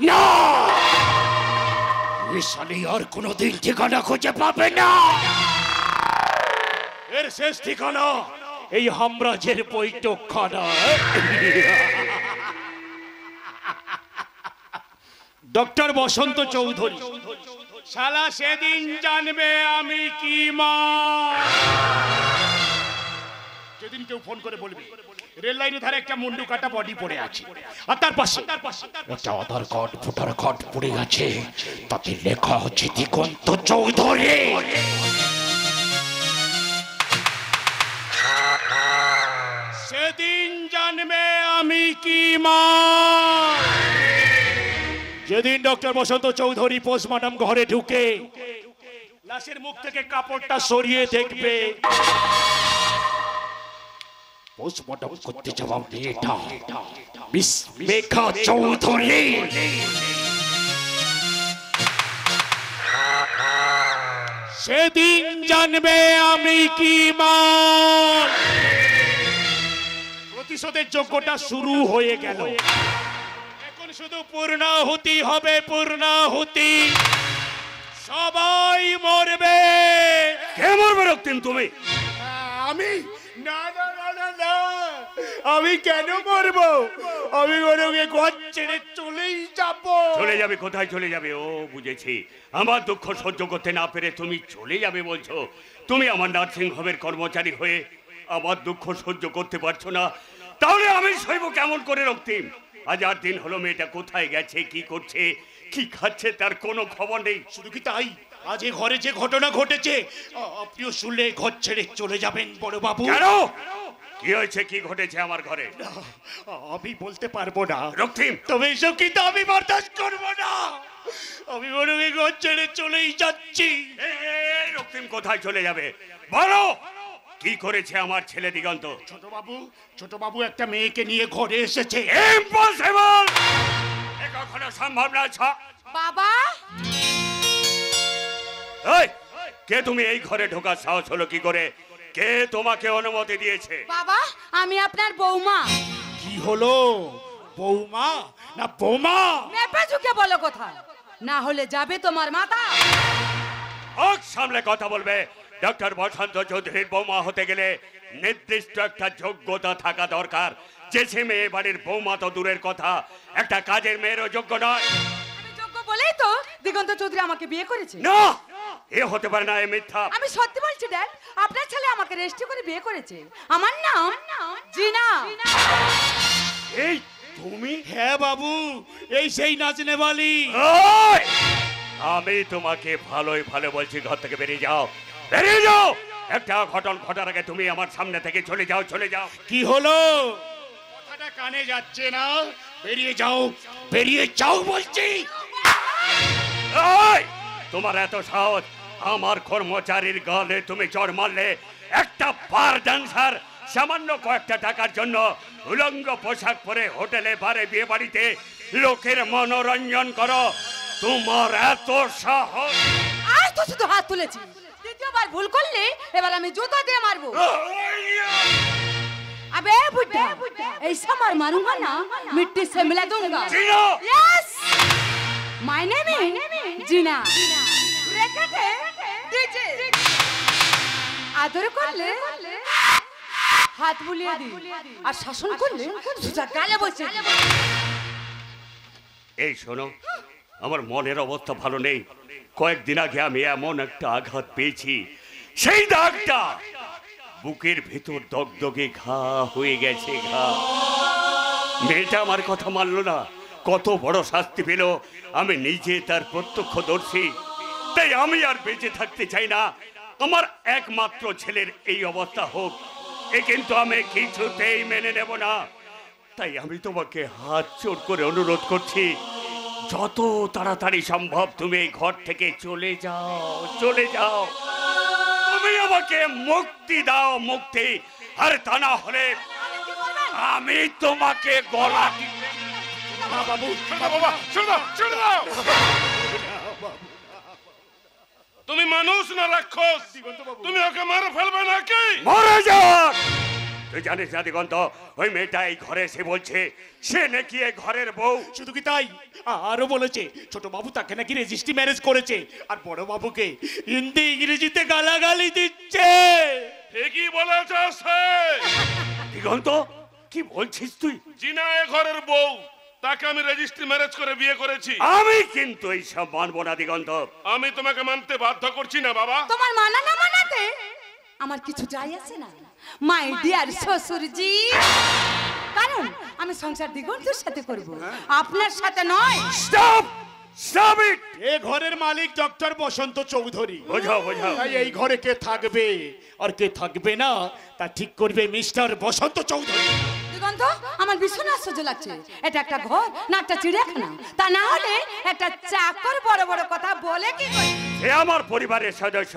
না, মিশালি আর কোনোদিন ঠিকানা খুঁজে পাবে না। এর শেষ ঠিকানা এই হামরাজের বৈঠকখানা। ডক্টর বসন্ত চৌধুরী, শালা সেদিন জানবে আমি কি মা। যেদিন কেউ ফোন করে বলবে রেল লাইনের ধারে একটা মুন্ডু কাটা বডি পড়ে আছে, আর তার পাশে একটা আধার কার্ড ভোটার কার্ড পড়ে আছে, তাতে লেখা হচ্ছে দিগন্ত চৌধুরী। সেদিন জানবে আমি কি মা। যেদিন ডক্টর বসন্ত চৌধুরী পোস্টমর্টম ঘরে ঢুকে লাশের মুখ থেকে কাপড়টা সরিয়ে দেখবে, পোস্টমর্টম করতে যাওয়া মেয়েটা মিস মেঘা চৌধুরী। সেদিন জানবে আমি কি মা। প্রতিশোধের যজ্ঞটা শুরু হয়ে গেল, এখন শুধু পূর্ণাহুতি হবে, পূর্ণাহুতি। সবাই মরবে। কে মরবে রক্তিম? তুমি? আমি? না না না না না, আমি কেন মরবো? আমি ওরকে ঘর ছেড়ে চলেই যাব। চলে যাবে? কোথায় চলে যাবে? ও বুঝেছি, আমার দুঃখ সহ্য করতে না পেরে তুমি চলে যাবে বলছো। তুমি আমার নার্সিং হোমের কর্মচারী হয়ে আমার দুঃখ সহ্য করতে পারছো না, তাহলে আমি সইব কেমন করে রক্তিম? আজ 8 দিন হলো মেয়েটা কোথায় গেছে, কি করছে, কি খাচ্ছে তার কোনো খবর নেই। শুধু কি তাই, আজ এই ঘরে যে ঘটনা ঘটেছে আপনিও শুনলে ঘর ছেড়ে চলে যাবেন বড় বাবু? কেন? কি হয়েছে, কি ঘটেছে আমার ঘরে? আমি বলতে পারবো না রক্তিম। তবে এসব কিন্তু আমি বরদাস্ত করবো না। আমি বরং এই ঘর ছেড়ে চলেই যাচ্ছি। এই রক্তিম, কোথায় চলে যাবে বলো? কি করেছে আমার ছেলে দিগন্ত? ছোট বাবু একটা মেয়েকে নিয়ে ঘরে এসেছে। ইম্পসিবল! এ কখনো সম্ভব না। বাবা, এই, কে তুমি? এই ঘরে ঢোকার সাহস হলো কি করে? কে তোমাকে অনুমতি দিয়েছে? বাবা, আমি আপনার বৌমা। কি হলো বৌমা? না বৌমা? মেপে ঝুঁকে বলো কথা, না হলে যাবে তোমার মাথা। হক সামলে কথা বলবে। ডক্টর বসন্ত চৌধুরীর বৌমা হতে গেলে নির্দিষ্ট একটা যোগ্যতা থাকা দরকার। যে সে মেয়ে বাড়ির বৌমা তো দূরের কথা, একটা কাজের মেয়েরও যোগ্য নয়। আমি যোগ্য বলেই তো দিগন্ত চৌধুরী আমাকে বিয়ে করেছে। না, এ হতে পারে না, এ মিথ্যা। আমি সত্যি বলছি ড্যাড, আপনার ছেলে আমাকে রেজিস্ট্রি করে বিয়ে করেছে। আমার নাম জিনা। এই তুমি? হ্যাঁ বাবু, এই সেই নাচনে বালি। ওই! আমি তোমাকে ভালোই ভালো বলছি, ঘর থেকে বেরিয়ে যাও, বেরিয়ে যাও। একটা ঘটনা ঘটার আগে তুমি আমার সামনে থেকে চলে যাও, চলে যাও। কি হলো? কথাটা কানে যাচ্ছে না? বেরিয়ে যাও, বেরিয়ে যাও বলছি। ওই! তোমার এত সাহস, আমার কর্মচারীর গালে তুমি চড় মারলে? একটা বার ডান্সার সামান্য কয়েকটা টাকার জন্য উলঙ্গ পোশাক পরে হোটেলে বারে বিয়ে বাড়িতে লোকের মনোরঞ্জন করো, তোমার এত সাহস? আজ তো শুধু হাত তুলেছি, দ্বিতীয়বার ভুল করলে এবার আমি জুতো দিয়ে মারবো। अबे बुड्ढा, ऐसा मार मारूंगा ना मिट्टी से मिला दूंगा। Jeena! Yes, my name is Jeena. রেখেতে ডিজে আদর করলে হাত বুলিয়ে দি, আর শাসন করলে সুজা গালে বসে। এই শোনো, আমার মনের অবস্থা ভালো নেই। কয়েকদিন আগে আমি এমন একটা আঘাত পেয়েছি, সেই দাগটা বুকের ভেতর দগদগে ঘা হয়ে গেছে। ঘা। মেয়েটা আমার কথা মানলো না, কত বড় শাস্তি পেল আমি নিজে তার প্রত্যক্ষদর্শী। তাই আমি আর বেঁচে থাকতে চাই না আমার একমাত্র ছেলের এই অবস্থা হোক, এ কিন্তু আমি কিছুতেই মেনে নেব না। তাই আমি তোমাকে হাত জোড় করে অনুরোধ করছি, যত তাড়াতাড়ি সম্ভব তুমি এই ঘর থেকে চলে যাও, চলে যাও। তুমি আমাকে মুক্তি দাও, মুক্তি। আর তা না হলে আমি তোমাকে গলা টিপে। না বাবু, বাবা, ছেড়ে দাও, ছেড়ে দাও। তুমি মানুষ না রাক্ষস? তুমি ওকে মেরে ফেলবে নাকি? মরে যাক। তুই জানিস না দিগন্ত, ওই মেয়েটা এই ঘরে এসে বলছে সে নাকি এই ঘরের বউ। শুধু কি তাই, আরো বলেছে ছোট বাবু তাকে নাকি রেজিস্ট্রি ম্যারেজ করেছে, আর বড় বাবুকে হিন্দি ইংরেজিতে গালাগালি দিচ্ছে। ঠিকই বলেছে সে। দিগন্ত, কি বলছিস তুই? জিনা এ ঘরের বউ, তাকে আমি রেজিস্ট্রি ম্যারেজ করে বিয়ে করেছি। আমি কিন্তু এই সব মানবো না দিগন্ত। আমি তোমাকে মানতে বাধ্য করছি না বাবা। তোমার মানা না মানাতে আমার কিছু যায় আসে না, মাই ডিয়ার শ্বশুরজি। কারণ আমি সংসার দিগন্তের সাথে করব, আপনার সাথে নয়। Stop, stop it. এ ঘরের মালিক ডক্টর বসন্ত চৌধুরী। বোঝাও, বোঝাও। তাই এই ঘরে কে থাকবে আর কে থাকবে না তা ঠিক করবে মিস্টার বসন্ত চৌধুরী। দিগন্ত, আমার ভীষণ আশ্চর্য লাগছে, এটা একটা ঘর না একটা চিড়িয়াখানা? তা না হলে একটা চাকর বড় বড় কথা বলে কি করে? সে আমার পরিবারের সদস্য,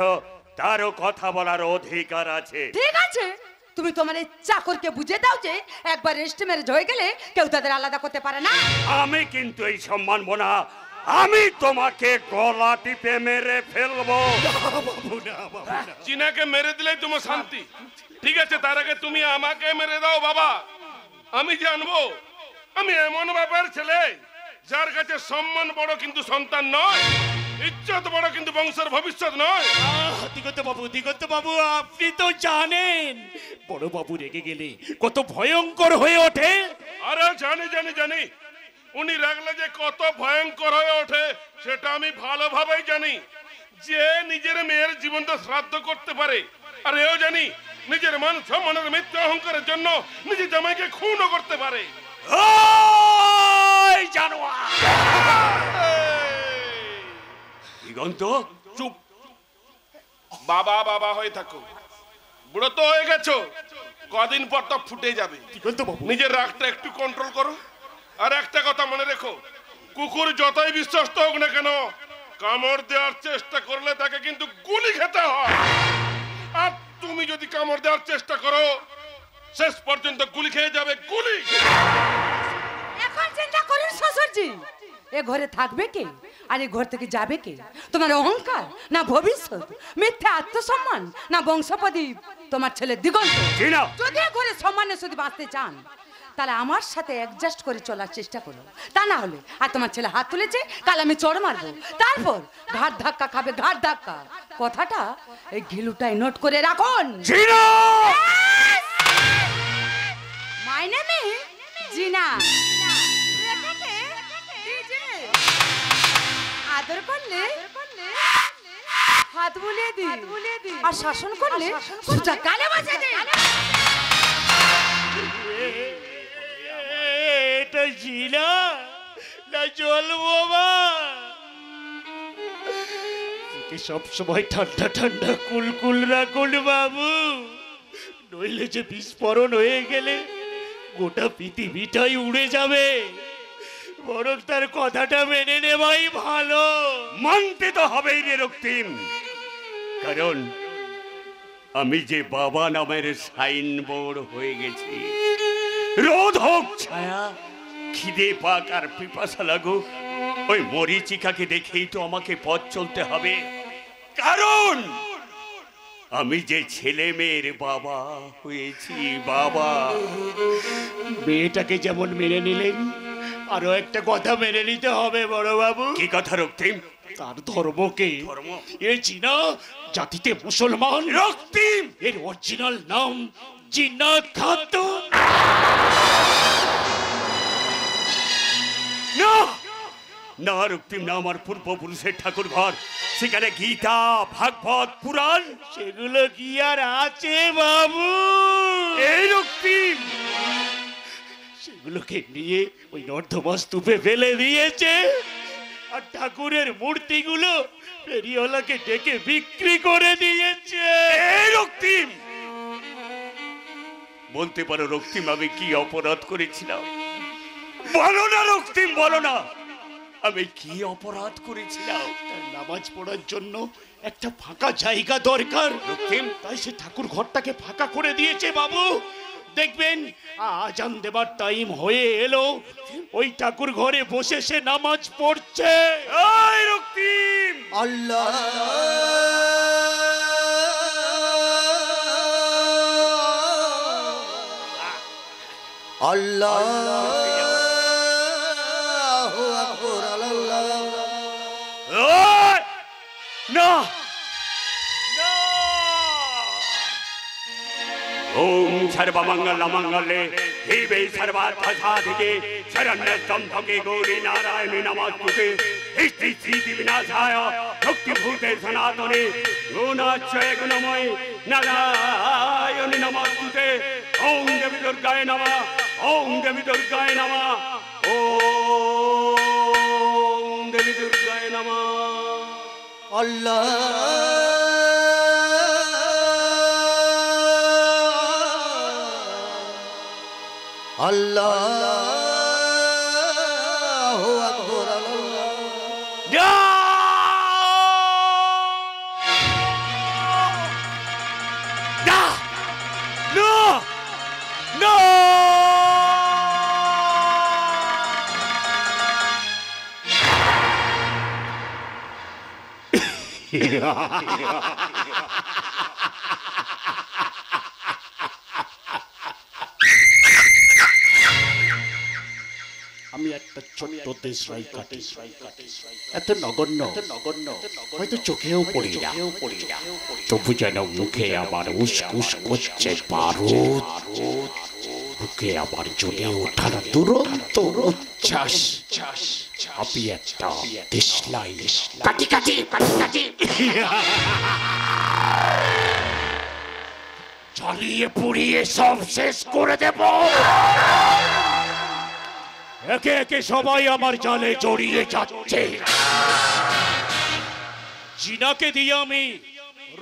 তারও কথা বলার অধিকার আছে। ঠিক আছে, তুমি তোমার এই চাকরকে বুঝে দাও যে একবার রেস্ট ম্যারেজ হয়ে গেলে কেউ তাদের আলাদা করতে পারে না। আমি কিন্তু এই সব মানবো না, আমি তোমাকে গলা টিপে মেরে ফেলবো। জিনাকে মেরে দিলেই তোমার শান্তি? ঠিক আছে, তার আগে তুমি আমাকে মেরে দাও বাবা। আমি জানবো আমি এমন বাবার ছেলে যার কাছে সম্মান বড় কিন্তু সন্তান নয়, ইজ্জত বড় কিন্তু বংশের ভবিষ্যৎ নয়। দিগন্ত বাবু, আপনি তো জানেন বড় বাবু রেগে গেলে কত ভয়ঙ্কর হয়ে ওঠে। আরে জানি জানি জানি, উনি রাগলে যে কত ভয়ঙ্কর হয়ে ওঠে সেটা আমি ভালোভাবেই জানি। যে নিজের মেয়ের জীবনটা শ্রাদ্ধ করতে পারে, আর এও জানি নিজের মান সম্মানের মিথ্যা অহংকারের জন্য নিজের জামাইকে খুনও করতে পারে। ওই জানোয়ার! দিগন্ত, চুপ। বাবা বাবা হয়ে থাকো, বুড়ো তো হয়ে গেছো, কদিন পর তো ফুটে যাবে। দিগন্ত বাবু, নিজের রাগটা একটু কন্ট্রোল করো। আর একটা কথা মনে রেখো, কুকুর যতই বিশ্বস্ত হোক না কেন, কামড় দেওয়ার চেষ্টা করলে তাকে কিন্তু গুলি খেতে হয়। আর তুমি যদি কামড় দেওয়ার চেষ্টা করো, শেষ পর্যন্ত গুলি খেয়ে যাবে। গুলি। এখন চিন্তা করুন শ্বশুরজি, এ ঘরে থাকবে কে আর এ ঘর থেকে যাবে কে? তোমার অহংকার না ভবিষ্যৎ, মিথ্যা আত্মসম্মান না বংশপ্রদীপ? তোমার ছেলে দিগন্ত জিনা! যদি এ ঘরে সম্মানের সাথে বাঁচতে চান তাহলে আমার সাথে অ্যাডজাস্ট করে চলার চেষ্টা করো। তা না হলে আর তোমার ছেলে হাত তুলেছে, কাল আমি চড় মারবো, তারপর ঘাট ধাক্কা খাবে, ঘাট ধাক্কা। কথাটা এই ঘিলুটাই নোট করে রাখুন। মাই নেম ইজ জিনা। আদর করলে হাত বুলিয়ে দি, আর শাসন করলে সোজা গালে বাজিয়ে দি। এটা জিনা না জল বাবা? সব সময় ঠান্ডা ঠান্ডা কুলকুল রাখুন বাবু, নইলে যে বিস্ফোরণ হয়ে গেলে গোটা পৃথিবীটাই উড়ে যাবে। বরং তার কথাটা মেনে নেওয়াই ভালো। মানতে তো হবেই রে রক্তিম, কারণ আমি যে বাবা নামের সাইনবোর্ড হয়ে গেছি। রোদ হোক ছায়া, খিদে পাক আর পিপাসা লাগুক, ওই মরিচিকাকে দেখেই তো আমাকে পথ চলতে হবে। কারণ আমি যে ছেলে মেয়ের বাবা হয়েছি। বাবা, মেয়েটাকে যেমন মেনে নিলেন, আরো একটা কথা মেনে নিতে হবে বড় বাবু। কি কথা রক্তিম? তার ধর্মকে। ধর্ম? এ জিনা জাতিতে মুসলমান। রক্তিম, এর অরিজিনাল নাম জিনা খাতুন। না না রক্তিম না, আমার পূর্বপুরুষের ঠাকুর ঘর, সেখানে গীতা, ভাগবত, পুরাণ, সেগুলো কি আর আছে বাবু? এই রক্তিম সেগুলোকে নিয়ে ওই নর্দমা স্তূপে ফেলে দিয়েছে, আর ঠাকুরের মূর্তিগুলো ফেরিওয়ালাকে ডেকে বিক্রি করে দিয়েছে। এই রক্তিম, বলতে পারো রক্তিম আমি কি অপরাধ করেছিলাম? বলো না রক্তিম, বলো না আমি কি অপরাধ করেছিলাম? তার নামাজ পড়ার জন্য একটা ফাঁকা জায়গা দরকার রক্তিম, তাই সে ঠাকুর ঘরটাকে ফাঁকা করে দিয়েছে বাবু। দেখবেন আজান দেবার টাইম হয়ে এলো, ওই ঠাকুর ঘরে বসে সে নামাজ পড়ছে। এই রক্তিম, আল্লাহ আল্লাহ ওই! না ওম সর্বমঙ্গল মঙ্গলে শিবে সর্বার্থ সাধিকে শরণ্যস্তম ভগে গৌরী নারায়ণী নমস্তুতে সৃষ্টি স্থিতি বিনাশায় ভক্তিভূতে সনাতনে গুণাশ্রয় গুণময় নারায়ণী নমস্তুতে। ওম দেবী দুর্গায় নমঃ, ওম দেবী দুর্গায় নমঃ, ওম দেবী দুর্গায় নমঃ। আল্লাহ আল্লাহু আকবার আল্লাহ আমি একটা ছোট্ট দেশলাই কাটি, এত নগণ্য হয়তো চোখেও পড়ি না, তবু যেন মুখে আমার উসকুস করছে বারুদ, বুকে আমার জ্বলে ওঠার দুরন্ত উচ্ছ্বাস। আমি একটা দেশলাই কাটি কাটি কাটি কাটি জ্বালিয়ে পুড়িয়ে সব শেষ করে দেব। একে একে সবাই আমার জালে জড়িয়ে যাচ্ছে। জিনাকে দিয়ে আমি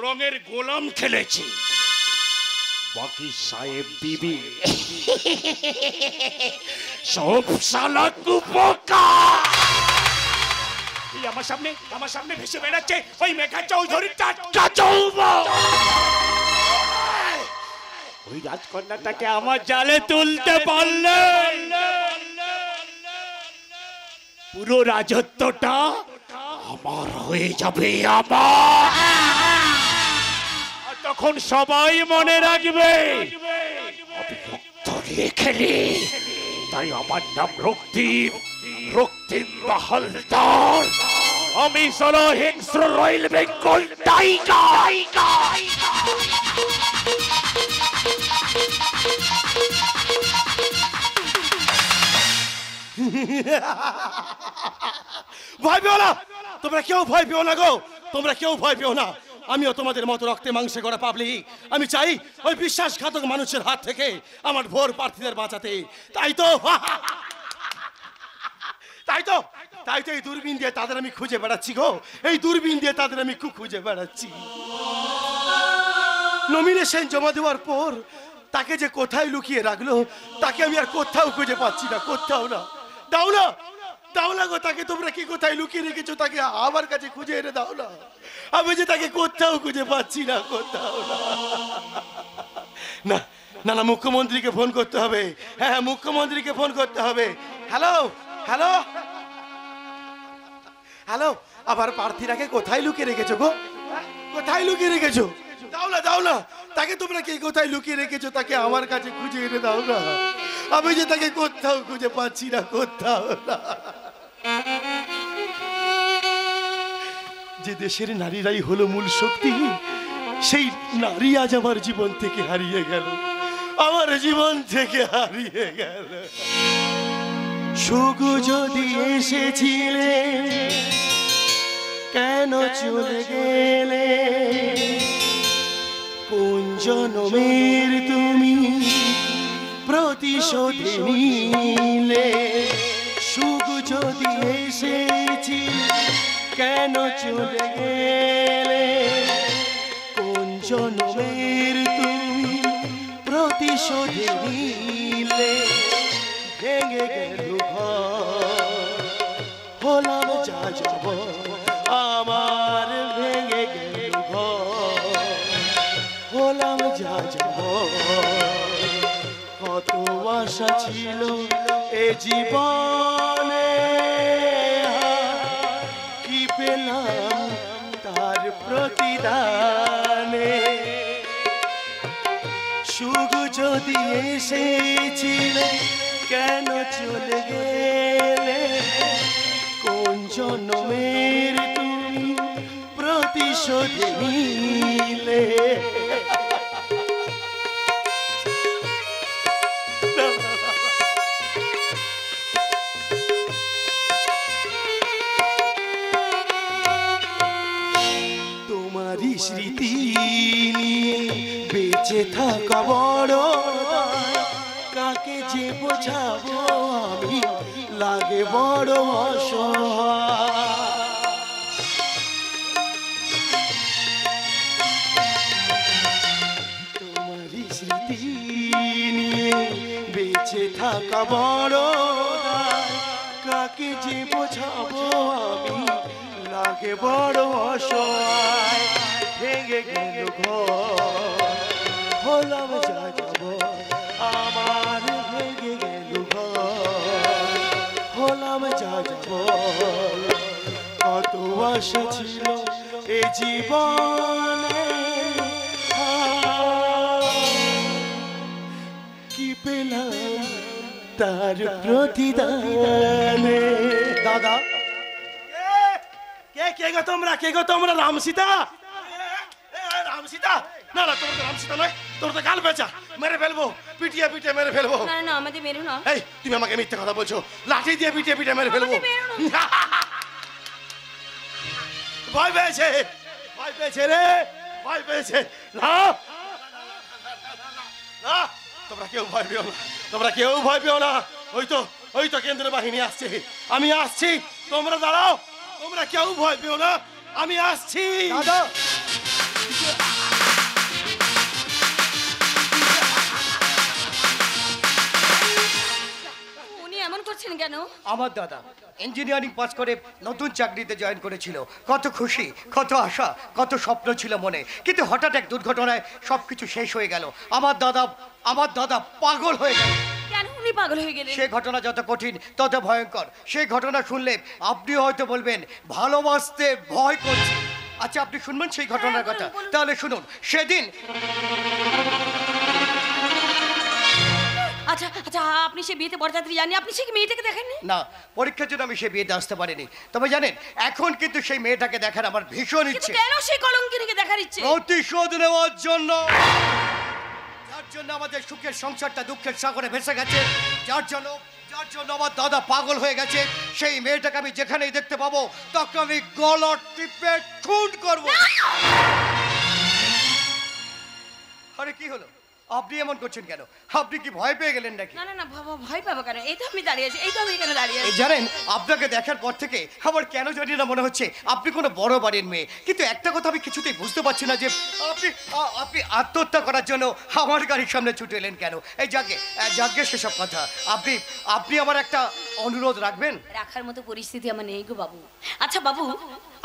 রঙের গোলাম খেলেছি, বাকি সাহেব বিবি সব শালা কুপোকা। আমার সামনে ভেসে বেড়াচ্ছে ওই মেঘা চৌধুরীর টাটকা যৌবন। ওই রাজকন্যাটাকে আমার জালে তুলতে পারলে পুরো রাজত্বটা আমার হয়ে যাবে, আমার। আর তখন সবাই মনে রাখবে আমি রক্ত দিয়ে খেলি। তাই আমার নাম রক্তিম, রক্তিম হালদার। আমি চলো হিংস্র রয়্যাল বেঙ্গল টাইগার। ভয় পেও না, তোমরা কেউ ভয় পেও না গো, তোমরা কেউ ভয় পেও না। আমিও তোমাদের মতো রক্তে মাংসে গড়া পাবলিক। আমি চাই ওই বিশ্বাসঘাতক মানুষের হাত থেকে আমার ভোর প্রার্থীদের বাঁচাতে। তাই তো এই দূরবীন দিয়ে তাদের আমি খুঁজে বেড়াচ্ছি গো, এই দূরবীন দিয়ে তাদের আমি খুঁজে বেড়াচ্ছি। নমিনেশন জমা দেওয়ার পর তাকে যে কোথায় লুকিয়ে রাখলো তাকে আমি আর কোথাও খুঁজে পাচ্ছি না, কোথাও না। দাও না গো, তাকে তোমরা কি কোথায় লুকিয়ে রেখেছো তাকে আমার কাছে খুঁজে এনে দাও না। আমি যে তাকে কোথাও খুঁজে পাচ্ছি না, কোথাও না। না না, মুখ্যমন্ত্রীকে ফোন করতে হবে। হ্যাঁ, মুখ্যমন্ত্রীকে ফোন করতে হবে। হ্যালো হ্যালো হ্যালো, আবার প্রার্থীরাকে কোথায় লুকিয়ে রেখেছো গো? কোথায় লুকিয়ে রেখেছো? দাও না, তাকে তোমরা কে কোথায় লুকিয়ে রেখেছো তাকে আমার কাছে খুঁজে এনে দাও না। আমি যে তাকে কোথাও খুঁজে পাচ্ছি না, কোথাও না। যে দেশের নারীরাই হলো মূল শক্তি, সেই নারী আজ আমার জীবন থেকে হারিয়ে গেল, আমার জীবন থেকে হারিয়ে গেল। সুখ যদি এসেছিলে কেন চলে গেলে? কোন জনমের তুমি প্রতিশোধ নিলে? সুখ যদি এসেছিলে কেন চলে গেলে? কোন জনমের তুমি প্রতিশোধ নিলে? ভেঙে গেল ঘর, হলাম যা যাব আমার, ভেঙে গেল ঘর, হলাম যা যাব। কত আশা ছিল এ জীবনে, কি পেলাম তার প্রতিদানে? সুখ যদি এসেছিল কেন চলে গেলে? কোন জন্মের তুমি প্রতিশোধ নিলে? তোমারই স্মৃতি নিয়ে বেঁচে থাকা বড়, কাকে যে বোঝাবো আমি, লাগে বড় অসহায়। তোমারই স্মৃতি নিয়ে বেঁচে থাকা বড়, কাকে যে বোঝাবো আমি, লাগে বড় অসহায়। ভেঙে গেল ঘর, হলাম যা যাব আমার, ভেঙে গেল ঘর, হলাম যা যাব। কত আশা ছিল এ জীবনে, কি পেলাম তার প্রতিদানে? দাদা, কে গো তোমরা, কে গো তোমরা? রামসীতা? রামসীতা? না না, তোমরা তো রামসীতা নয়, তোমরা তো গাল বেচা, মেরে ফেলবো, পিটিয়ে পিটিয়ে মেরে ফেলবো। না না, আমাদের মেরো না। এই, তুমি আমাকে মিথ্যে কথা বলছো, লাঠি দিয়ে পিটিয়ে পিটিয়ে মেরে ফেলবো। ভয় পেয়েছে, ভয় পেয়েছে রে, ভয় পেয়েছে। না না, তোমরা কেউ ভয় পেও না, তোমরা কেউ ভয় পেও না। ওই তো কেন্দ্র বাহিনী আসছে, আমি আসছি, তোমরা দাঁড়াও, তোমরা কেউ ভয় পেও না, আমি আসছি। দাদা, উনি এমন করছেন কেন? আমার দাদা ইঞ্জিনিয়ারিং পাস করে নতুন চাকরিতে জয়েন করেছিল, কত খুশি, কত আশা, কত স্বপ্ন ছিল মনে, কিন্তু হঠাৎ এক দুর্ঘটনায় সবকিছু শেষ হয়ে গেল। আমার দাদা পাগল হয়ে গেল। কেন উনি পাগল হয়ে গেলেন? সেই ঘটনা যত কঠিন তত ভয়ঙ্কর। সেই ঘটনা শুনলে আপনিও হয়তো বলবেন ভালোবাসতে ভয় করছে। আচ্ছা, আপনি শুনবেন সেই ঘটনার কথা? তাহলে শুনুন। সেদিন আচ্ছা আচ্ছা, আপনি সে বিয়েতে বরযাত্রী জানি, আপনি সে মেয়েটাকে দেখেননি? না, পরীক্ষার জন্য আমি সেই বিয়েতে আসতে পারিনি। তবে জানেন, এখন কিন্তু সেই মেয়েটাকে দেখার আমার ভীষণ কিন্তু ইচ্ছে। কেন সেই কলঙ্কিনীকে দেখার ইচ্ছে? প্রতিশোধ নেওয়ার জন্য, যার জন্য আমাদের সুখের সংসারটা দুঃখের সাগরে ভেসে গেছে, যার জন্য আমার দাদা পাগল হয়ে গেছে, সেই মেয়েটাকে আমি যেখানেই দেখতে পাবো তখন আমি গলা টিপে খুন করবো। আরে কি হলো, আপনি এমন করছেন কেন? আপনি কি ভয় পেয়ে গেলেন নাকি? না না না, ভয় পাবো কেন? এই তো আমি দাঁড়িয়ে আছি, এই তো আমি এখানে দাঁড়িয়ে আছি। জানেন, আপনাকে দেখার পর থেকে আমার কেন জানি না মনে হচ্ছে আপনি কোনো বড় বাড়ির মেয়ে। কিন্তু একটা কথা আমি কিছুতেই বুঝতে পারছি না যে আপনি আত্মহত্যা করার জন্য আমার গাড়ির সামনে ছুটে এলেন কেন? এই যাকে সেসব কথা। আপনি আমার একটা অনুরোধ রাখবেন? রাখার মতো পরিস্থিতি আমার নেই গো বাবু। আচ্ছা বাবু,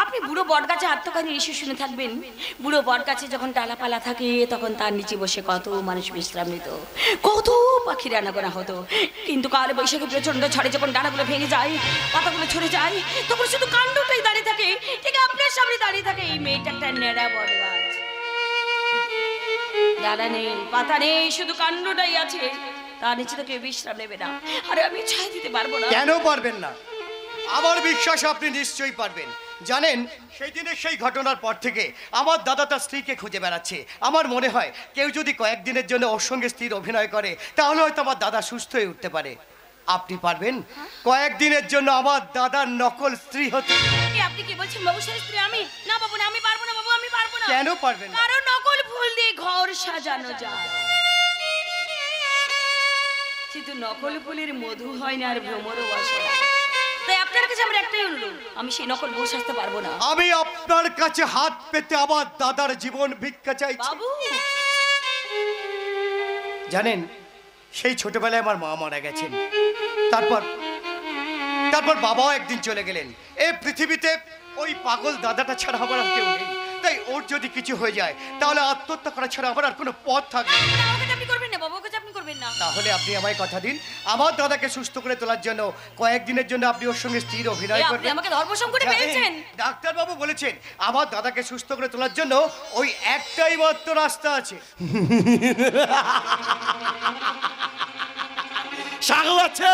আপনি বুড়ো বট গাছে আত্মকাহিনী ইস্যু শুনে থাকবেন। বুড়ো বট গাছে যখন ডালাপালা থাকে তখন তার নিচে বসে কত মানুষ বিশ্রাম নিত, কত পাখি রান্নাগোনা হতো। কিন্তু কাল বৈশাখী প্রচন্ড ঝড়ে যখন ডানাগুলো ভেঙে যায়, পাতাগুলো ছড়ে যায়, তখন শুধু কাণ্ডটাই দাঁড়িয়ে থাকে। ঠিক আপনার সামনে দাঁড়িয়ে থাকে এই মেয়েটা, একটা নেড়া বট গাছ। ডানা নেই, পাতা নেই, শুধু কাণ্ডটাই আছে। তার নিচে তো কেউ বিশ্রাম নেবে না। আরে আমি ছাই দিতে পারবো না। কেন পারবেন না? আমার বিশ্বাস আপনি নিশ্চয়ই পারবেন। জানেন, সেই দিনের সেই ঘটনার পর থেকে আমার দাদা তার স্ত্রীকে খুঁজে বেড়াচ্ছে। আমার মনে হয় কেউ যদি কয়েকদিনের জন্য ওর সঙ্গে স্ত্রীর অভিনয় করে তাহলে হয়তো আমার দাদা সুস্থ হয়ে উঠতে পারে। আপনি পারবেন কয়েকদিনের জন্য আমার দাদার নকল স্ত্রী হতে? আপনি কি বলছেন বাবু? সেই স্ত্রী আমি? না বাবু না, আমি পারবো না বাবু, আমি পারবো না। কেন পারবেন না? কারণ নকল ফুল দিয়ে ঘর সাজানো যায়, কিন্তু নকল ফুলের মধু হয় না আর ভ্রমরও বসে না। তাই আপনার কাছে আমার একটাই অনুরোধ, আমি সেই নকল বউ সাজতে পারবো না। আমি আপনার কাছে হাত পেতে আমার দাদার জীবন ভিক্ষা চাইছি বাবু। জানেন, সেই ছোটবেলায় আমার মা মারা গেছেন, তারপর বাবাও একদিন চলে গেলেন। এই পৃথিবীতে ওই পাগল দাদাটা ছাড়া আমার আর কেউ নেই। তাই ওর যদি কিছু হয়ে যায় তাহলে আত্মহত্যা করা ছাড়া আমার আর কোনো পথ থাকবে না। আপনি করবেন না বাবু, আপনি করবেন না। তাহলে আপনি আমায় কথা দিন, আমার দাদাকে সুস্থ করে তোলার জন্য কয়েকদিনের জন্য আপনি ওর সঙ্গে স্ত্রীর অভিনয় করবেন। আপনি আমাকে ধর্মসংকটে পেয়েছেন। ডাক্তার বাবু বলেছেন আমার দাদাকে সুস্থ করে তোলার জন্য ওই একটাই মাত্র রাস্তা আছে। সাগু আছে,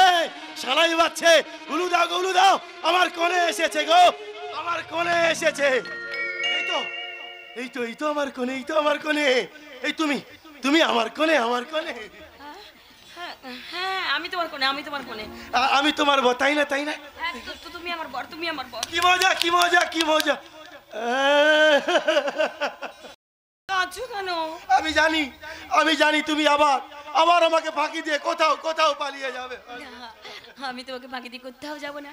সালাই বাচ্ছে, উলু দাও গো, উলু দাও। আমার কোণে এসেছে গো, আমার কোণে এসেছে। এই তো আমার কোণে, এই তো আমার কোণে। এই তুমি আমার কোণে, আমার কোণে। হ্যাঁ, আমি তোমার কোণে, আমি তোমার কোণে। আমি তোমার বর, তাই না? হ্যাঁ, তুমি আমার বর, তুমি আমার বর। কি মজা, কি মজা, কি মজা। কাঁদছো কেন? আমি জানি তুমি আবার আমাকে ফাঁকি দিয়ে কোথাও পালিয়ে যাবে। আমি তোমাকে ফাঁকি দিয়ে কোথাও যাবো না।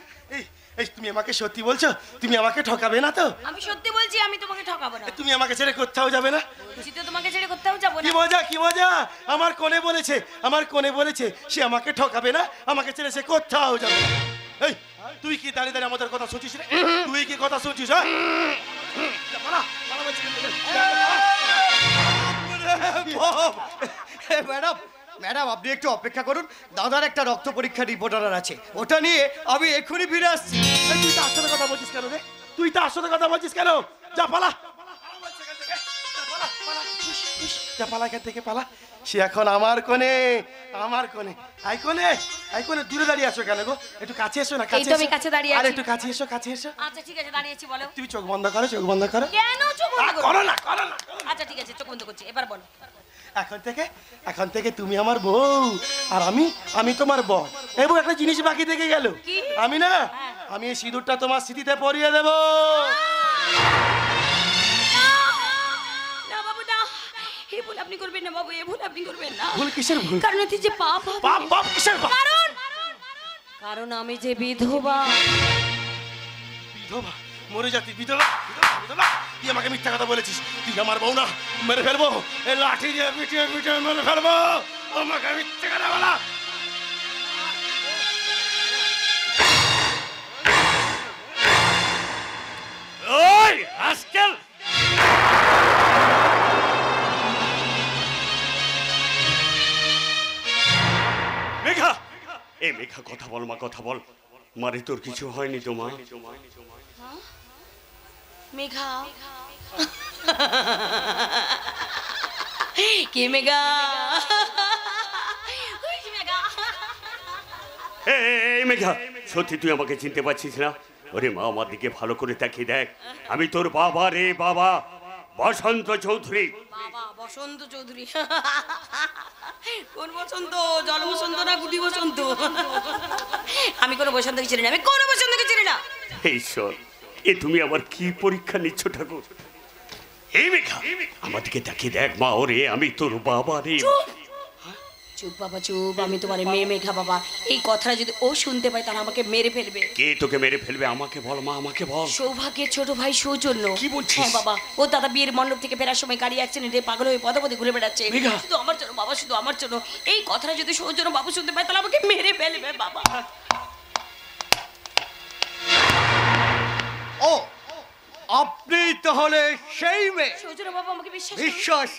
এই তুমি আমাকে সত্যি বলছো? তুমি আমাকে ঠকাবে না তো? আমি সত্যি বলছি, আমি তোমাকে ঠকাবো না। তুমি আমাকে ছেড়ে কোথাও যাবে না? বলছি তো তোমাকে ছেড়ে কোথাও যাবো না। কি মজা। আমার কোণে বলেছে সে আমাকে ঠকাবে না, আমাকে ছেড়ে সে কোথাও যাবে না। এই তুই কি দাঁড়িয়ে দাঁড়িয়ে আমাদের কথা শুনছিস রে? তুই কি কথা শুনছিস? হ্যাঁ, ম্যাডাম আপনি একটু অপেক্ষা করুন, দাদার একটা রক্ত পরীক্ষা রিপোর্ট আনার আছে, ওটা নিয়ে আমি এক্ষুনি ফিরে আসছি। তুই তার সাথে কথা বলছিস কেন রে? যা পালা, এখান থেকে পালা। সে এখন আমার কোণে। আই কোণে দূরে দাঁড়িয়ে আসো কেন গো? একটু কাছে এসো না। এই তো আমি কাছে দাঁড়িয়ে আছি। একটু কাছে এসো। আচ্ছা ঠিক আছে, দাঁড়িয়েছি, বলো। তুমি চোখ বন্ধ করো। কেন চোখ বন্ধ করো না। আচ্ছা ঠিক আছে, চোখ বন্ধ করছি, এবার বলো। এখন থেকে তুমি আমার বউ আর আমি তোমার বর। এবং একটা জিনিস বাকি থেকে গেল। আমি এই সিঁদুরটা তোমার স্মৃতিতে পরিয়ে দেব। না বাবু না, এই ভুল আপনি করবেন না বাবু, এই ভুল আপনি করবেন না। ভুল কিসের ভুল? কারণ এতে যে পাপ কিসের পাপ? কারণ আমি যে বিধবা। মরে যাতি বিধবা। তুই আমাকে মিথ্যা কথা বলেছিস। তুই আমার বউ না, মেরে ফেলবো। এই লাঠি দিয়ে পিটিয়ে মেরে ফেলবো। আমাকে মিথ্যা কথা বলা। ওই আজকাল মেঘা কথা বল মা, কথা বল। মারে তোর কিছু হয়নি তো মা? মেঘা কে? মেঘা এই মেঘা, সত্যি তুই আমাকে চিনতে পারছিস না? ওরে মা, আমার দিকে ভালো করে তাকিয়ে দেখ, আমি তোর বাবা রে বাবা, বসন্ত চৌধুরী। বাবা বসন্ত চৌধুরী? কোন বসন্ত? জল বসন্ত না গুটি বসন্ত? আমি কোনো বসন্তকে চিনি না, আমি কোনো বসন্তকে চিনি না। ঈশ্বর, এ তুমি আবার কি পরীক্ষা নিচ্ছ ঠাকুর? এই মেঘা, আমার দিকে তাকিয়ে দেখ মা, ওরে আমি তোর বাবা রে। চুপ বাবা চুপ, আমি তোমার মেয়ে মেঘা বাবা। এই কথাটা যদি ও শুনতে পায় তাহলে আমাকে মেরে ফেলবে। কে তোকে মেরে ফেলবে? আমাকে বল মা, আমাকে বল। সৌভাগ্যের ছোট ভাই সৌজন্য। কি বলছিস? হ্যাঁ বাবা, ও দাদা বিয়ের মণ্ডপ থেকে ফেরার সময় গাড়ি অ্যাক্সিডেন্টে পাগল হয়ে পদে পদে ঘুরে বেড়াচ্ছে। শুধু আমার জন্য বাবা, শুধু আমার জন্য। এই কথাটা যদি সৌজন্য বাবু শুনতে পায় তাহলে আমাকে মেরে ফেলবে বাবা। ও, আপনি তাহলে সেই মেয়ে? সৌজন্য বাবা আমাকে বিশ্বাস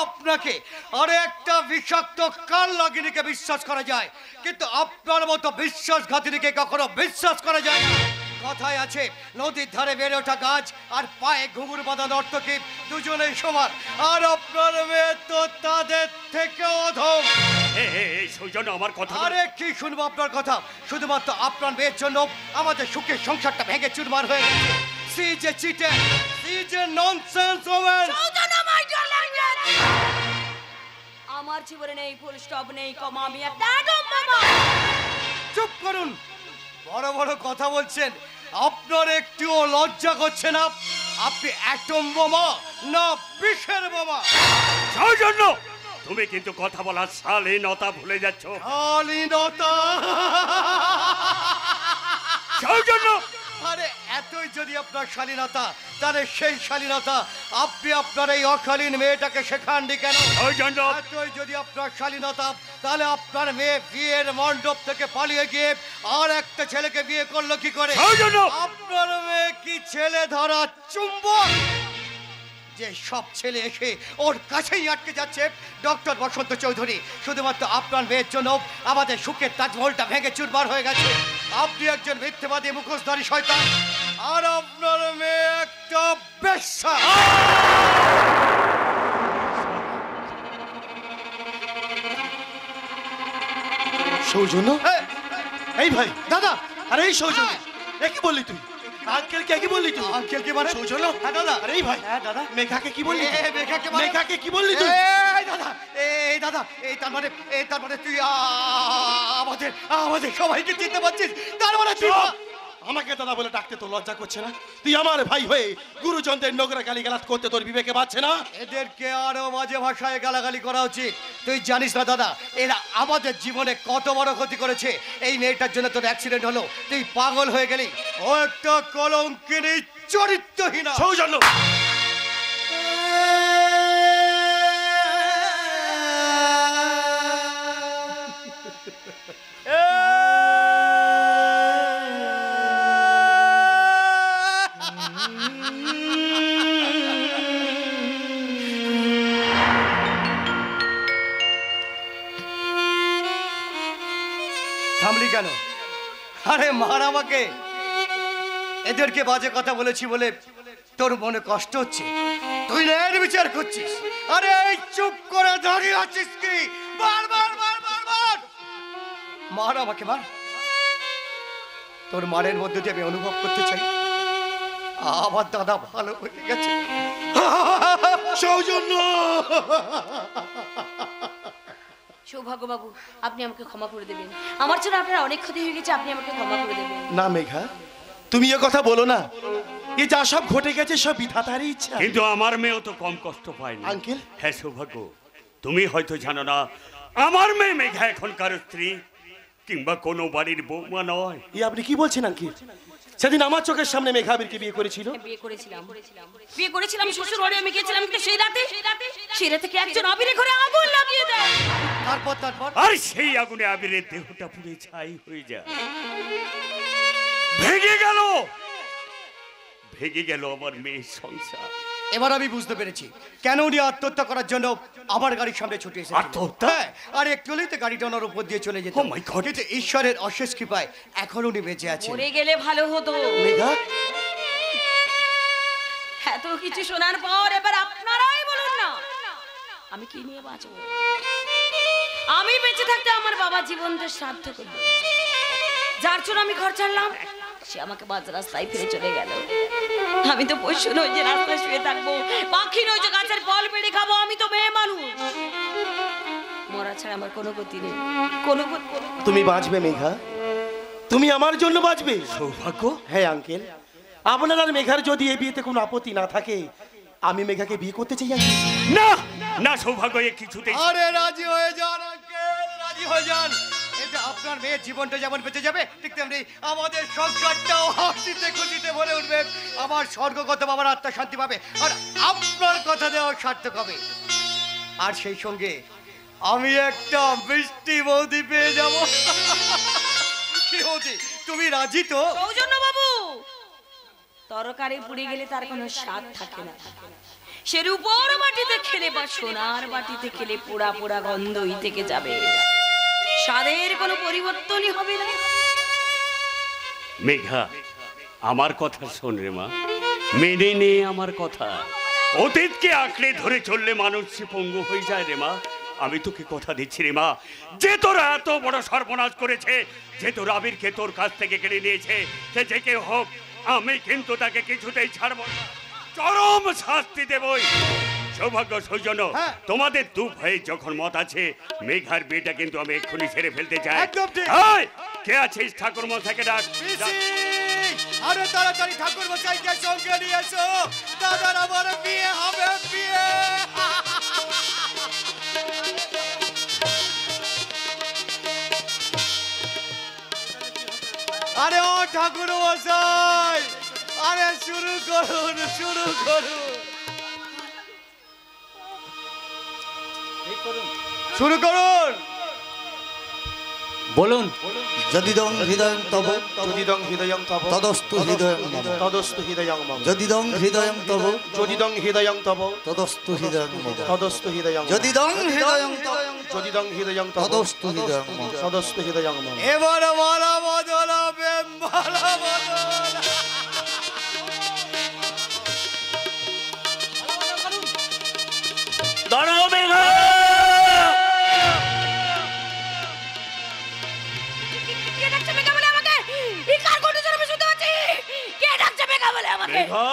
আপনাকে আর একটা বিষাক্ত কাল লাগিনীকে বিশ্বাস করা যায়, কিন্তু আপনার মতো বিশ্বাসঘাতিনীকে কখনো বিশ্বাস করা যায় না। কথায় আছে, নদীর ধারে বেড়ে ওঠা গাছ আর পায়ে ঘুঙুর বাঁধা নর্তকী দুজনেই সমান, আর আপনার মেয়ে তো তাদের থেকে অধম। সৌজন্য আমার কথা। আরে কি শুনবো আপনার কথা? শুধুমাত্র আপনার মেয়ের জন্য আমাদের সুখের সংসারটা ভেঙে চুরমার হয়ে গেছে। She is a cheater. She is a nonsense woman. আমার জীবনে নেই ফুল স্টপ, নেই কমা, আমি একটা অ্যাটম বাবা। চুপ করুন, বড় বড় কথা বলছেন, আপনার একটুও লজ্জা করছে না? আপনি অ্যাটম বোমা না বিষের বোমা? সৌজন্য, তুমি কিন্তু কথা বলার শালীনতা ভুলে যাচ্ছ। শালীনতা? সৌজন্য, আরে এতই যদি আপনার শালীনতা, তাহলে সেই শালীনতা আপনি আপনার এই অশালীন মেয়েটাকে শেখাননি কেন? এতই যদি আপনার শালীনতা, তাহলে আপনার মেয়ে বিয়ের মণ্ডপ থেকে পালিয়ে গিয়ে আর একটা ছেলেকে বিয়ে করলো কি করে? আপনার মেয়ে কি ছেলে ধরা চুম্বক, যে সব ছেলে এসে ওর কাছেই আটকে যাচ্ছে? ডক্টর বসন্ত চৌধুরী, শুধুমাত্র আপনার মেয়ের জন্য আমাদের সুখের তাজমহলটা ভেঙে চুরমার হয়ে গেছে। আপনি একজন মিথ্যেবাদী মুখোশধারী শয়তান, আর আপনার মেয়ে একটা বেশ্যা। সৌজন্য? এই ভাই, দাদা, আরে এই সৌজন্য, কি বললি তুই? আঙ্কেল কে কি বললি তুই? আঙ্কেল কি মানে? সৌজন্য? হ্যাঁ দাদা। আরে এই ভাই, হ্যাঁ দাদা। মেঘাকে কি বললি? মেঘাকে মানে? মেঘাকে কি বললি তুই? এই দাদা, এই দাদা, এই তার মানে তুই আমাদের সবাইকে চিনতে পারছিস? তার মানে তুই আমাকে দাদা বলে ডাকতে তো লজ্জা করছে না? তুই আমার ভাই হয়ে গুরুজনদের নোংরা গালিগালাজ করতে তোর বিবেকে বাঁচছে না? এদেরকে আরো বাজে ভাষায় গালাগালি করা উচিত। তুই জানিস না দাদা, এরা আমাদের জীবনে কত বড় ক্ষতি করেছে। এই মেয়েটার জন্য তোর অ্যাক্সিডেন্ট হলো, তুই পাগল হয়ে গেলি। ও একটা কলঙ্কিনী, চরিত্রহীনা। সৌজন্য, থামলি কেন? আরে মার আমাকে। এদেরকে বাজে কথা বলেছি বলে তোর মনে কষ্ট হচ্ছে? তুই ন্যায়ের বিচার করছিস? আরে এই চুপ করে দাঁড়িয়ে আছিস কি? বারবার মার আমাকে, মার। তোর মারের মধ্যে দিয়ে আমি অনুভব করতে চাই আমার দাদা ভালো হয়ে গেছে। সৌজন্য, সৌভাগ্যবাবু, আপনি আমাকে ক্ষমা করে দেবেন। আমার জন্য আপনার অনেক ক্ষতি হয়ে গেছে, আপনি আমাকে ক্ষমা করে দেবেন। না মেঘা, তুমি এ কথা বলো না। এ যা সব ঘটে গেছে সব বিধাতারই ইচ্ছা। কিন্তু আমার মেয়েও তো কম কষ্ট পায়নি। আঙ্কেল? হ্যাঁ সৌভাগ্য, তুমি হয়তো জানো না, আমার মেয়ে মেঘা এখন কারো স্ত্রী কিংবা কোনো বাড়ির বৌমা নয়। আপনি কি বলছেন আঙ্কেল? সেদিন আমার চোখের সামনে মেঘা আবিরকে বিয়ে করেছিল। বিয়ে করেছিলাম শ্বশুর বাড়ি আমি গিয়েছিলাম, সেই রাতে কি একজন আবিরের ঘরে আগুন লাগিয়ে দেয়। তারপর আর সেই আগুনে আবিরের দেহটা পুড়ে ছাই হয়ে যায়। ভেঙে গেল আমার মেয়ের সংসার। এবার আমি বুঝতে পেরেছি কেন উনি আত্মহত্যা করার জন্য আমার গাড়ির সামনে ছুটে এসেছেন। আত্মহত্যা? হ্যাঁ, আর একটু হলেই তো গাড়িটা ওনার উপর দিয়ে চলে যেত। কিন্তু ঈশ্বরের অশেষ কৃপায় এখন উনি বেঁচে আছেন। মরে গেলে ভালো হতো। মেঘা, এত কিছু শোনার পর এবার আপনারাই বলুন না আমি কি নিয়ে বাঁচবো। আমি বেঁচে থাকতে আমার বাবা জীবনটা সার্থক করবে। যার জন্য আমি ঘর ছাড়লাম সে আমাকে মাঝ রাস্তায় ফিরে চলে গেল। আমি তো পশু নই যে রাস্তায় শুয়ে থাকবো, পাখি নই যে গাছের ফল পেড়ে খাবো। আমি তো মেয়ে মানুষ, মরা ছাড়া আমার কোনো গতি নেই, কোনো গতি। তুমি বাঁচবে মেঘা, তুমি আমার জন্য বাঁচবে। সৌভাগ্য। হ্যাঁ আঙ্কেল, আপনার আর মেঘার যদি এই বিয়েতে কোনো আপত্তি না থাকে, আমি মেঘাকে বিয়ে করতে চাই আঙ্কেল। না না সৌভাগ্য, এ কিছুতেই। আরে রাজি হয়ে যান আঙ্কেল, রাজি হয়ে যান। এতে আপনার মেয়ের জীবনটা যেমন বেঁচে যাবে, ঠিক তেমনি আমাদের সংসারটাও হাসিতে খুশিতে ভরে উঠবে। আমার স্বর্গগত বাবার আত্মা শান্তি পাবে, আর আপনার কথা দেওয়া সার্থক হবে। আর সেই সঙ্গে আমি একটা মিষ্টি বৌদি পেয়ে যাব। কি বৌদি, তুমি রাজি তো? সৌজন্য বাবু, তরকারি পুড়ে গেলে তার কোনো স্বাদ থাকে না। সে রূপোর বাটিতে খেলে বা সোনার বাটিতে খেলে পোড়া পোড়া গন্ধই থেকে যাবে, স্বাদের কোনো পরিবর্তনই হবে না। মেঘা, আমার কথা শোন রে মা, মেনে নে আমার কথা। অতীতকে আঁকড়ে ধরে চললে মানুষ পঙ্গু হয়ে যায় রে মা। আমি তোকে কথা দিচ্ছি রে মা, যে তোরা এত বড় সর্বনাশ করেছে, যে তোর আবিরকে তোর কাছ থেকে কেড়ে নিয়েছে, সে যে কেউ হোক, আমি কিন্তু তাকে কিছুতেই ছাড়ব না, চরম শাস্তি দেবই। সৌভাগ্য, সৌজন্য, তোমাদের দু ভাই যখন মত আছে, মেঘার বিয়েটা কিন্তু আমি এক্ষুনি ছেড়ে ফেলতে চাই। এই, কে আছিস? ঠাকুর মশাইকে ডাক। আরে তাড়াতাড়ি ঠাকুর মশাইকে সঙ্গে নিয়ে এসো, দাদার আমার বিয়ে হবে, বিয়ে। আরে ও ঠাকুর মশাই, আরে শুরু করুন, শুরু করুন, শুরু করুন। বলুন। যদিদং হৃদয়ং তব যদিদং হৃদয়ং তব তদস্তু হৃদয়ং মম তদস্তু হৃদয়ং মম যদিদং হৃদয়ং তব যদিদং হৃদয়ং তব তদস্তু হৃদয়ং মম তদস্তু হৃদয়ং যদিদং হৃদয়ং তব যদিদং হৃদয়ং তব তদস্তু হৃদয়ং মম তদস্তু হৃদয়ং মম। এবার মালা বদল হবে, মালা বদল। দাঁড়াও মেঘা, কে ডাকছে মেঘা বলে আমাকে? এই কার কণ্ঠস্বর আমি শুনতে পাচ্ছি? কে ডাকছে মেঘা বলে আমাকে? মেঘা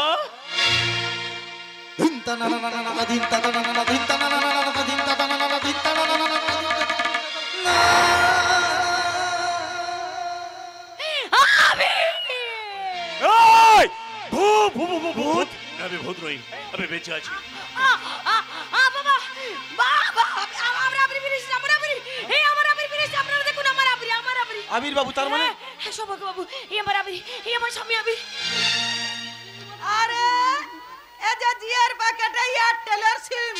ধিন তানা না না না না ধিন তানা না না না ধিন তানা না না না ধিন তানা না না ধিন তানা না না না। এই, ভূত। আমি ভূত নই, আমি বেঁচে আছি। বাবা বাবা, আমরা আবির ফিরেছি, আমরা আবির, এই আমার আবির ফিরেছি। আপনারা দেখুন আমার আবির, আমার আবির। আবির বাবু, তার মানে? হ্যাঁ সৌভাগ্য বাবু, এই আমার আবির, এই আমার স্বামী আবির। আরে এ যে জিয়ার প্যাকেটে এয়ারটেলের সিম।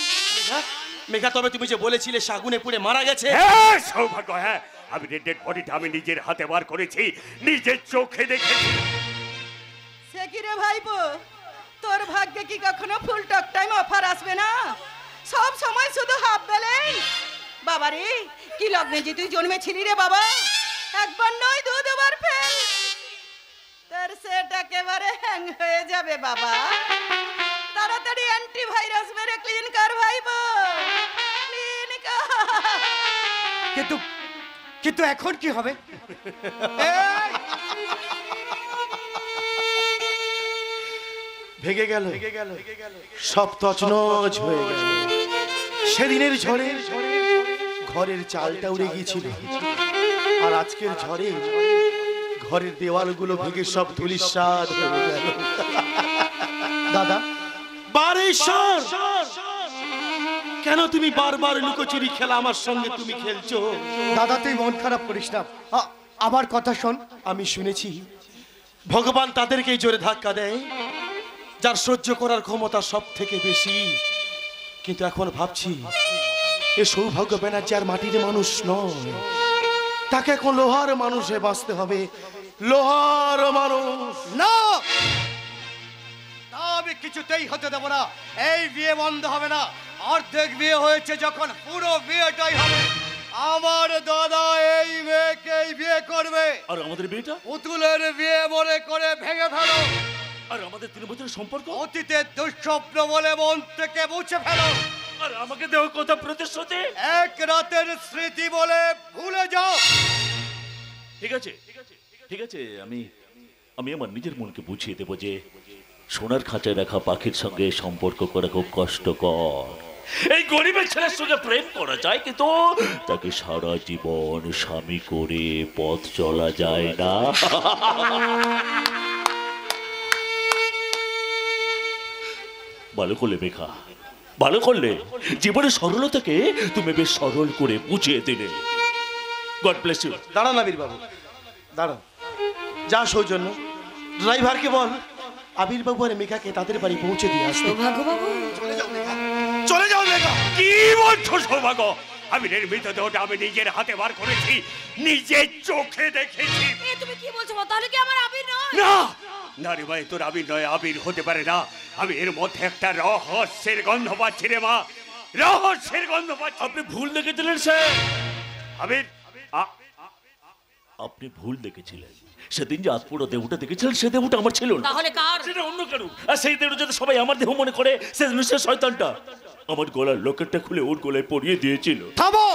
মেঘা, তবে তুমি যে বলেছিলে সাগুনে পুড়ে মারা গেছে। হ্যাঁ সৌভাগ্য, হ্যাঁ, আমি ডেড বডিটা আমি নিজের হাতে বার করেছি, নিজের চোখে দেখেছি। সে কি রে ভাইপো, তোর ভাগ্যে কি কখনো ফুল টক টাইম অফার আসবে না? সব সময় শুধু হাফ ব্যালেন্স। বাবা রে, কি লগ্নে যে তুই জন্মেছিলি রে বাবা, একবার নয় দু দুবার ফেল, তোর সেট একেবারে হ্যাং হয়ে যাবে বাবা। তাড়াতাড়ি অ্যান্টিভাইরাস মেরে ক্লিন কর ভাইপো, ক্লিন কর। কিন্তু কিন্তু এখন কি হবে? ভেঙে গেল, সব তছনছ হয়ে গেল। সেদিনের ঝড়ে ঘরের চালটা উড়ে গিয়েছিল, আর আজকের ঝড়ে ঘরের দেওয়ালগুলো ভেঙে সব ধুলিস্যাৎ হয়ে গেল। দাদা, বারেশ্বর, কেন তুমি বারবার লুকোচুরি খেলা আমার সঙ্গে তুমি খেলছো? দাদা তুই মন খারাপ করিস না, আমার কথা শোন। আমি শুনেছি ভগবান তাদেরকেই জোরে ধাক্কা দেয় যার সহ্য করার ক্ষমতা সব থেকে বেশি। কিন্তু এখন ভাবছি এ সৌভাগ্য ব্যানার্জি আর মাটির মানুষ নয়, তাকে এখন লোহার মানুষে বাঁচতে হবে, লোহার মানুষ। না, আমি কিছুতেই হতে দেব না। এই বিয়ে বন্ধ হবে না। অর্ধেক বিয়ে হয়েছে যখন, পুরো বিয়েটাই হবে। আমার দাদা এই মেয়েকেই বিয়ে করবে। আর আমাদের বিয়েটা? পুতুলের বিয়ে মনে করে ভেঙে ফেলো। আর আমাদের 3 বছরের সম্পর্ক? অতীতের দুঃস্বপ্ন বলে মন থেকে মুছে ফেলো। আর আমাকে দেওয়া কথা প্রতিশ্রুতি এক রাতের স্মৃতি বলে ভুলে যাও। ঠিক আছে ঠিক আছে, আমি আমার নিজের মনকে বুঝিয়ে দেবো যে সোনার খাঁচায় রাখা পাখির সঙ্গে সম্পর্ক করা খুব কষ্টকর। এই গরিবের ছেলের সঙ্গে প্রেম করা যায়, কিন্তু তাকে সারা জীবন স্বামী করে পথ চলা যায় না। ভালো করলে মেঘা, ভালো করলে। জীবনের সরলতাকে তুমি বেশ সরল করে বুঝিয়ে দিলে। God bless you. দাঁড়ান আবির বাবু, দাঁড়ান। যা সৌজন্য, ড্রাইভারকে বল আবির বাবু আর মেঘাকে তাদের বাড়ি পৌঁছে দিয়ে আসতে। সৌভাগ্যবাবু, চলে যাও মেঘা। কি বলছো সৌভাগ্য? আবিরের মৃতদেহটা আমি নিজের হাতে বার করেছি, নিজের চোখে দেখেছি। তুমি কি বলছো? তাহলে কি আমার আবির নয়? না না রে ভাই, তোর আবির নয়, আবির হতে পারে না। আমি এর মধ্যে একটা রহস্যের গন্ধ পাচ্ছি রে মা, রহস্যের গন্ধ পাচ্ছি। আপনি ভুল দেখেছিলেন স্যার। আবির, আপনি ভুল দেখেছিলেন। সেদিন যে আতপুরো দেবটা দেখেছিলেন, সে দেবটা আমার ছিল না। তাহলে কার? সেটা অন্য কারো। আর সেই দেবটা যদি সবাই আমার দেহ মনে করে, সে শয়তানটা আমার গলার লকেটটা খুলে ওর গলায় পরিয়ে দিয়েছিল। থামো!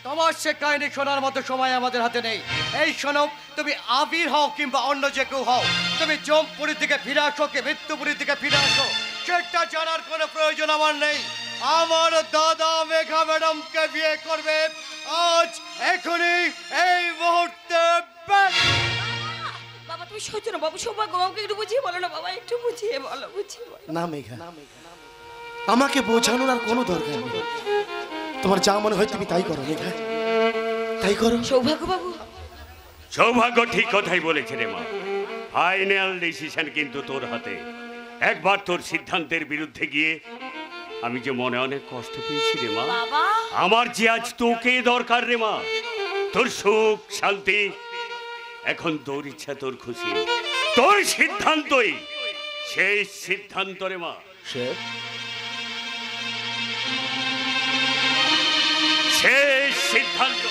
তোমার সে কাহিনী শোনার মতো সময় আমাদের হাতে নেই। এই শোনো, তুমি আবির হও কিংবা অন্য যে কেউ হও, তুমি জমপুরি থেকে ফিরে আসো কি মৃত্যুপুরি থেকে ফিরে আসো, সেটা জানার কোনো প্রয়োজন আমার নেই। আমার দাদা মেঘা ম্যাডামকে বিয়ে করবে আজ, এখনই, এই মুহূর্তে। বাবা তুমি সহ্য না বাবু, সৌভাগ্য বাবুকে একটু বুঝিয়ে বলো না বাবা, একটু বুঝিয়ে বলো, বুঝিয়ে বলো। না মেঘা, আমাকে বোঝানোর আর কোনো দরকার নেই। তোমার যা মনে হয় তুমি তাই করো মেঘা, তাই করো। সৌভাগ্য বাবু, সৌভাগ্য ঠিক কথাই বলেছে রে মা। ফাইনাল ডিসিশন কিন্তু তোর হাতে। একবার তোর সিদ্ধান্তের বিরুদ্ধে গিয়ে আমি যে মনে অনেক কষ্ট পেয়েছি রে মা। বাবা আমার যে আজ তোকে দরকার রে মা, তোর সুখ শান্তি। এখন তোর ইচ্ছা, তোর খুশি, তোর সিদ্ধান্তই সেই সিদ্ধান্ত রে মা। স্যার, সেই সিদ্ধান্ত।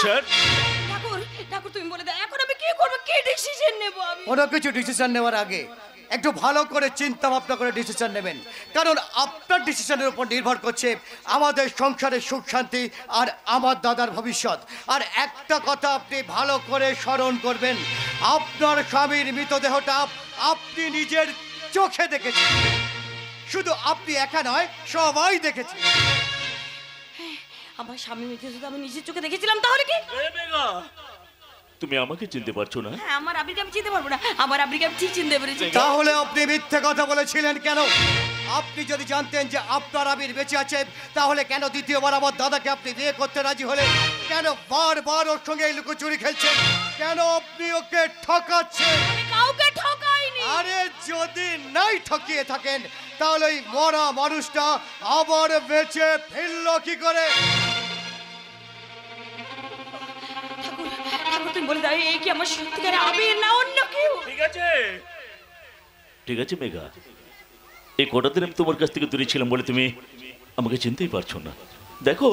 স্যার, ঠাকুর ঠাকুর তুমি বলে দাও এখন আমি কি করবো, কি ডিসিশন নেব আমি? কোনো কিছু ডিসিশন নেওয়ার আগে একটু ভালো করে চিন্তা ভাবনা করে ডিসিশন নেবেন, কারণ আপনার ডিসিশনের উপর নির্ভর করছে আমাদের সংসারের সুখ শান্তি আর আমার দাদার ভবিষ্যৎ। আর একটা কথা আপনি ভালো করে স্মরণ করবেন, আপনার স্বামীর মৃতদেহটা আপনি নিজের চোখে দেখেছেন। শুধু আপনি একা নয়, সবাই দেখেছে। আমার স্বামী মৃত্যু শুধু আমি নিজের চোখে দেখেছিলাম, তাহলে কি? তুমি আমাকে চিনতে পারছো না? হ্যাঁ, আমার আবিরকে আমি চিনতে পারবো না, আমার আবিরকে আমি ঠিক চিনতে পেরেছি। তাহলে আপনি মিথ্যে কথা বলেছিলেন কেন? আপনি যদি জানতেন যে আপনার আবির বেঁচে আছে, তাহলে কেন দ্বিতীয়বার আমার দাদাকে আপনি বিয়ে করতে রাজি হলেন? কেন বারবার ওর সঙ্গে এই লুকোচুরি খেলছেন? কেন আপনি ওকে ঠকাচ্ছেন? আমি কাউকে ঠকাইনি। আরে যদি নাই ঠকিয়ে থাকেন, তাহলে ওই মরা মানুষটা আবার বেঁচে ফিরল কি করে? ঠাকুর তুমি বলে দাও, এই কি আমার সত্যিকারে আবির না অন্য কেউ? ঠিক আছে ঠিক আছে মেঘা, এই কটা দিন আমি তোমার কাছ থেকে দূরে ছিলাম বলে তুমি আমাকে চিনতেই পারছো না। দেখো,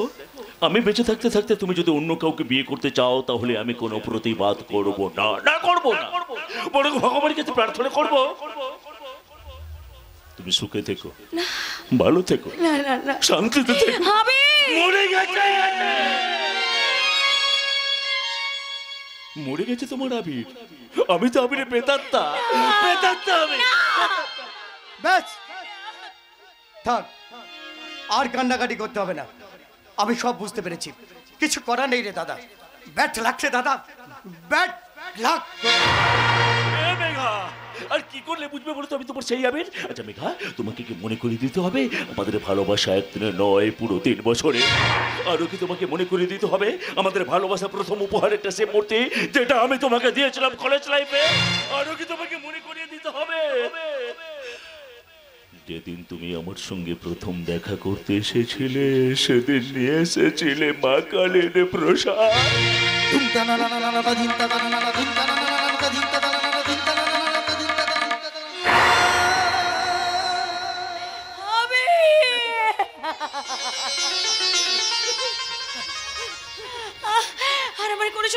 আমি বেঁচে থাকতে থাকতে তুমি যদি অন্য কাউকে বিয়ে করতে চাও, তাহলে আমি কোনো প্রতিবাদ করব না, না করব না, বরং ভগবানের কাছে প্রার্থনা করব তুমি সুখে থেকো, ভালো থেকো, না না না, শান্তিতে থেকো। মরে গেছে, মরে গেছে তোমার আবির। আমি তো আবিরে বেতাত্তা, বেতাত্তা আমি। ব্যাস, থাক, আর কান্নাকাটি করতে হবে না। আমি সব বুঝতে পেরেছি, কিছু করার নেই রে দাদা। ব্যাট লাগছে দাদা, ব্যাট লাগ। মেঘা, আর কি করলে বুঝবে বলো তো আমি তোমার সেই আবির? আচ্ছা মেঘা, তোমাকে কি মনে করে দিতে হবে আমাদের ভালোবাসা একদিনে নয়, পুরো 3 বছরে? আরো কি তোমাকে মনে করে দিতে হবে আমাদের ভালোবাসা প্রথম উপহার একটা সে মূর্তি যেটা আমি তোমাকে দিয়েছিলাম কলেজ লাইফে? আরো কি তোমাকে মনে করিয়ে দিতে হবে যেদিন তুমি আমার সঙ্গে প্রথম দেখা করতে এসেছিলে, সেদিন নিয়ে এসেছিলে মা কালীর প্রসাদ? আর আমার কোনো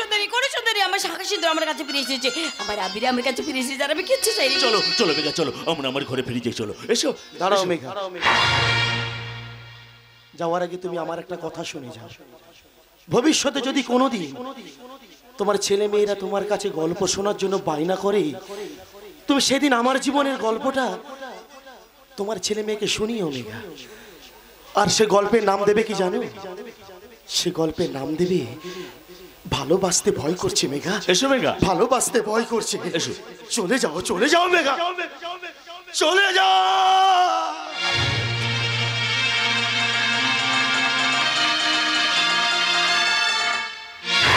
সুন্দরী আমার সিঁদুর আমার কাছে ফিরে এসেছে, আমার আবির আমার কাছে ফিরে এসেছে, আর আমি কিচ্ছু চাইনি। চলো চলো মেঘা চলো, আমরা আমার ঘরে ফিরে যাই, চলো এসো। দাঁড়াও মেঘা, যাওয়ার আগে তুমি আমার একটা কথা শুনে যাও। ভবিষ্যতে যদি কোনোদিন তোমার ছেলে মেয়েরা তোমার কাছে গল্প শোনার জন্য বায়না করে, তুমি সেদিন আমার জীবনের গল্পটা তোমার ছেলে মেয়েকে শুনিও মেঘা। আর সে গল্পের নাম দেবে কি জানো? সে গল্পের নাম দেবে ভালোবাসতে ভয় করছে মেঘা। এসো মেঘা, ভালোবাসতে ভয় করছে। এসো। চলে যাও মেঘা, চলে যাও।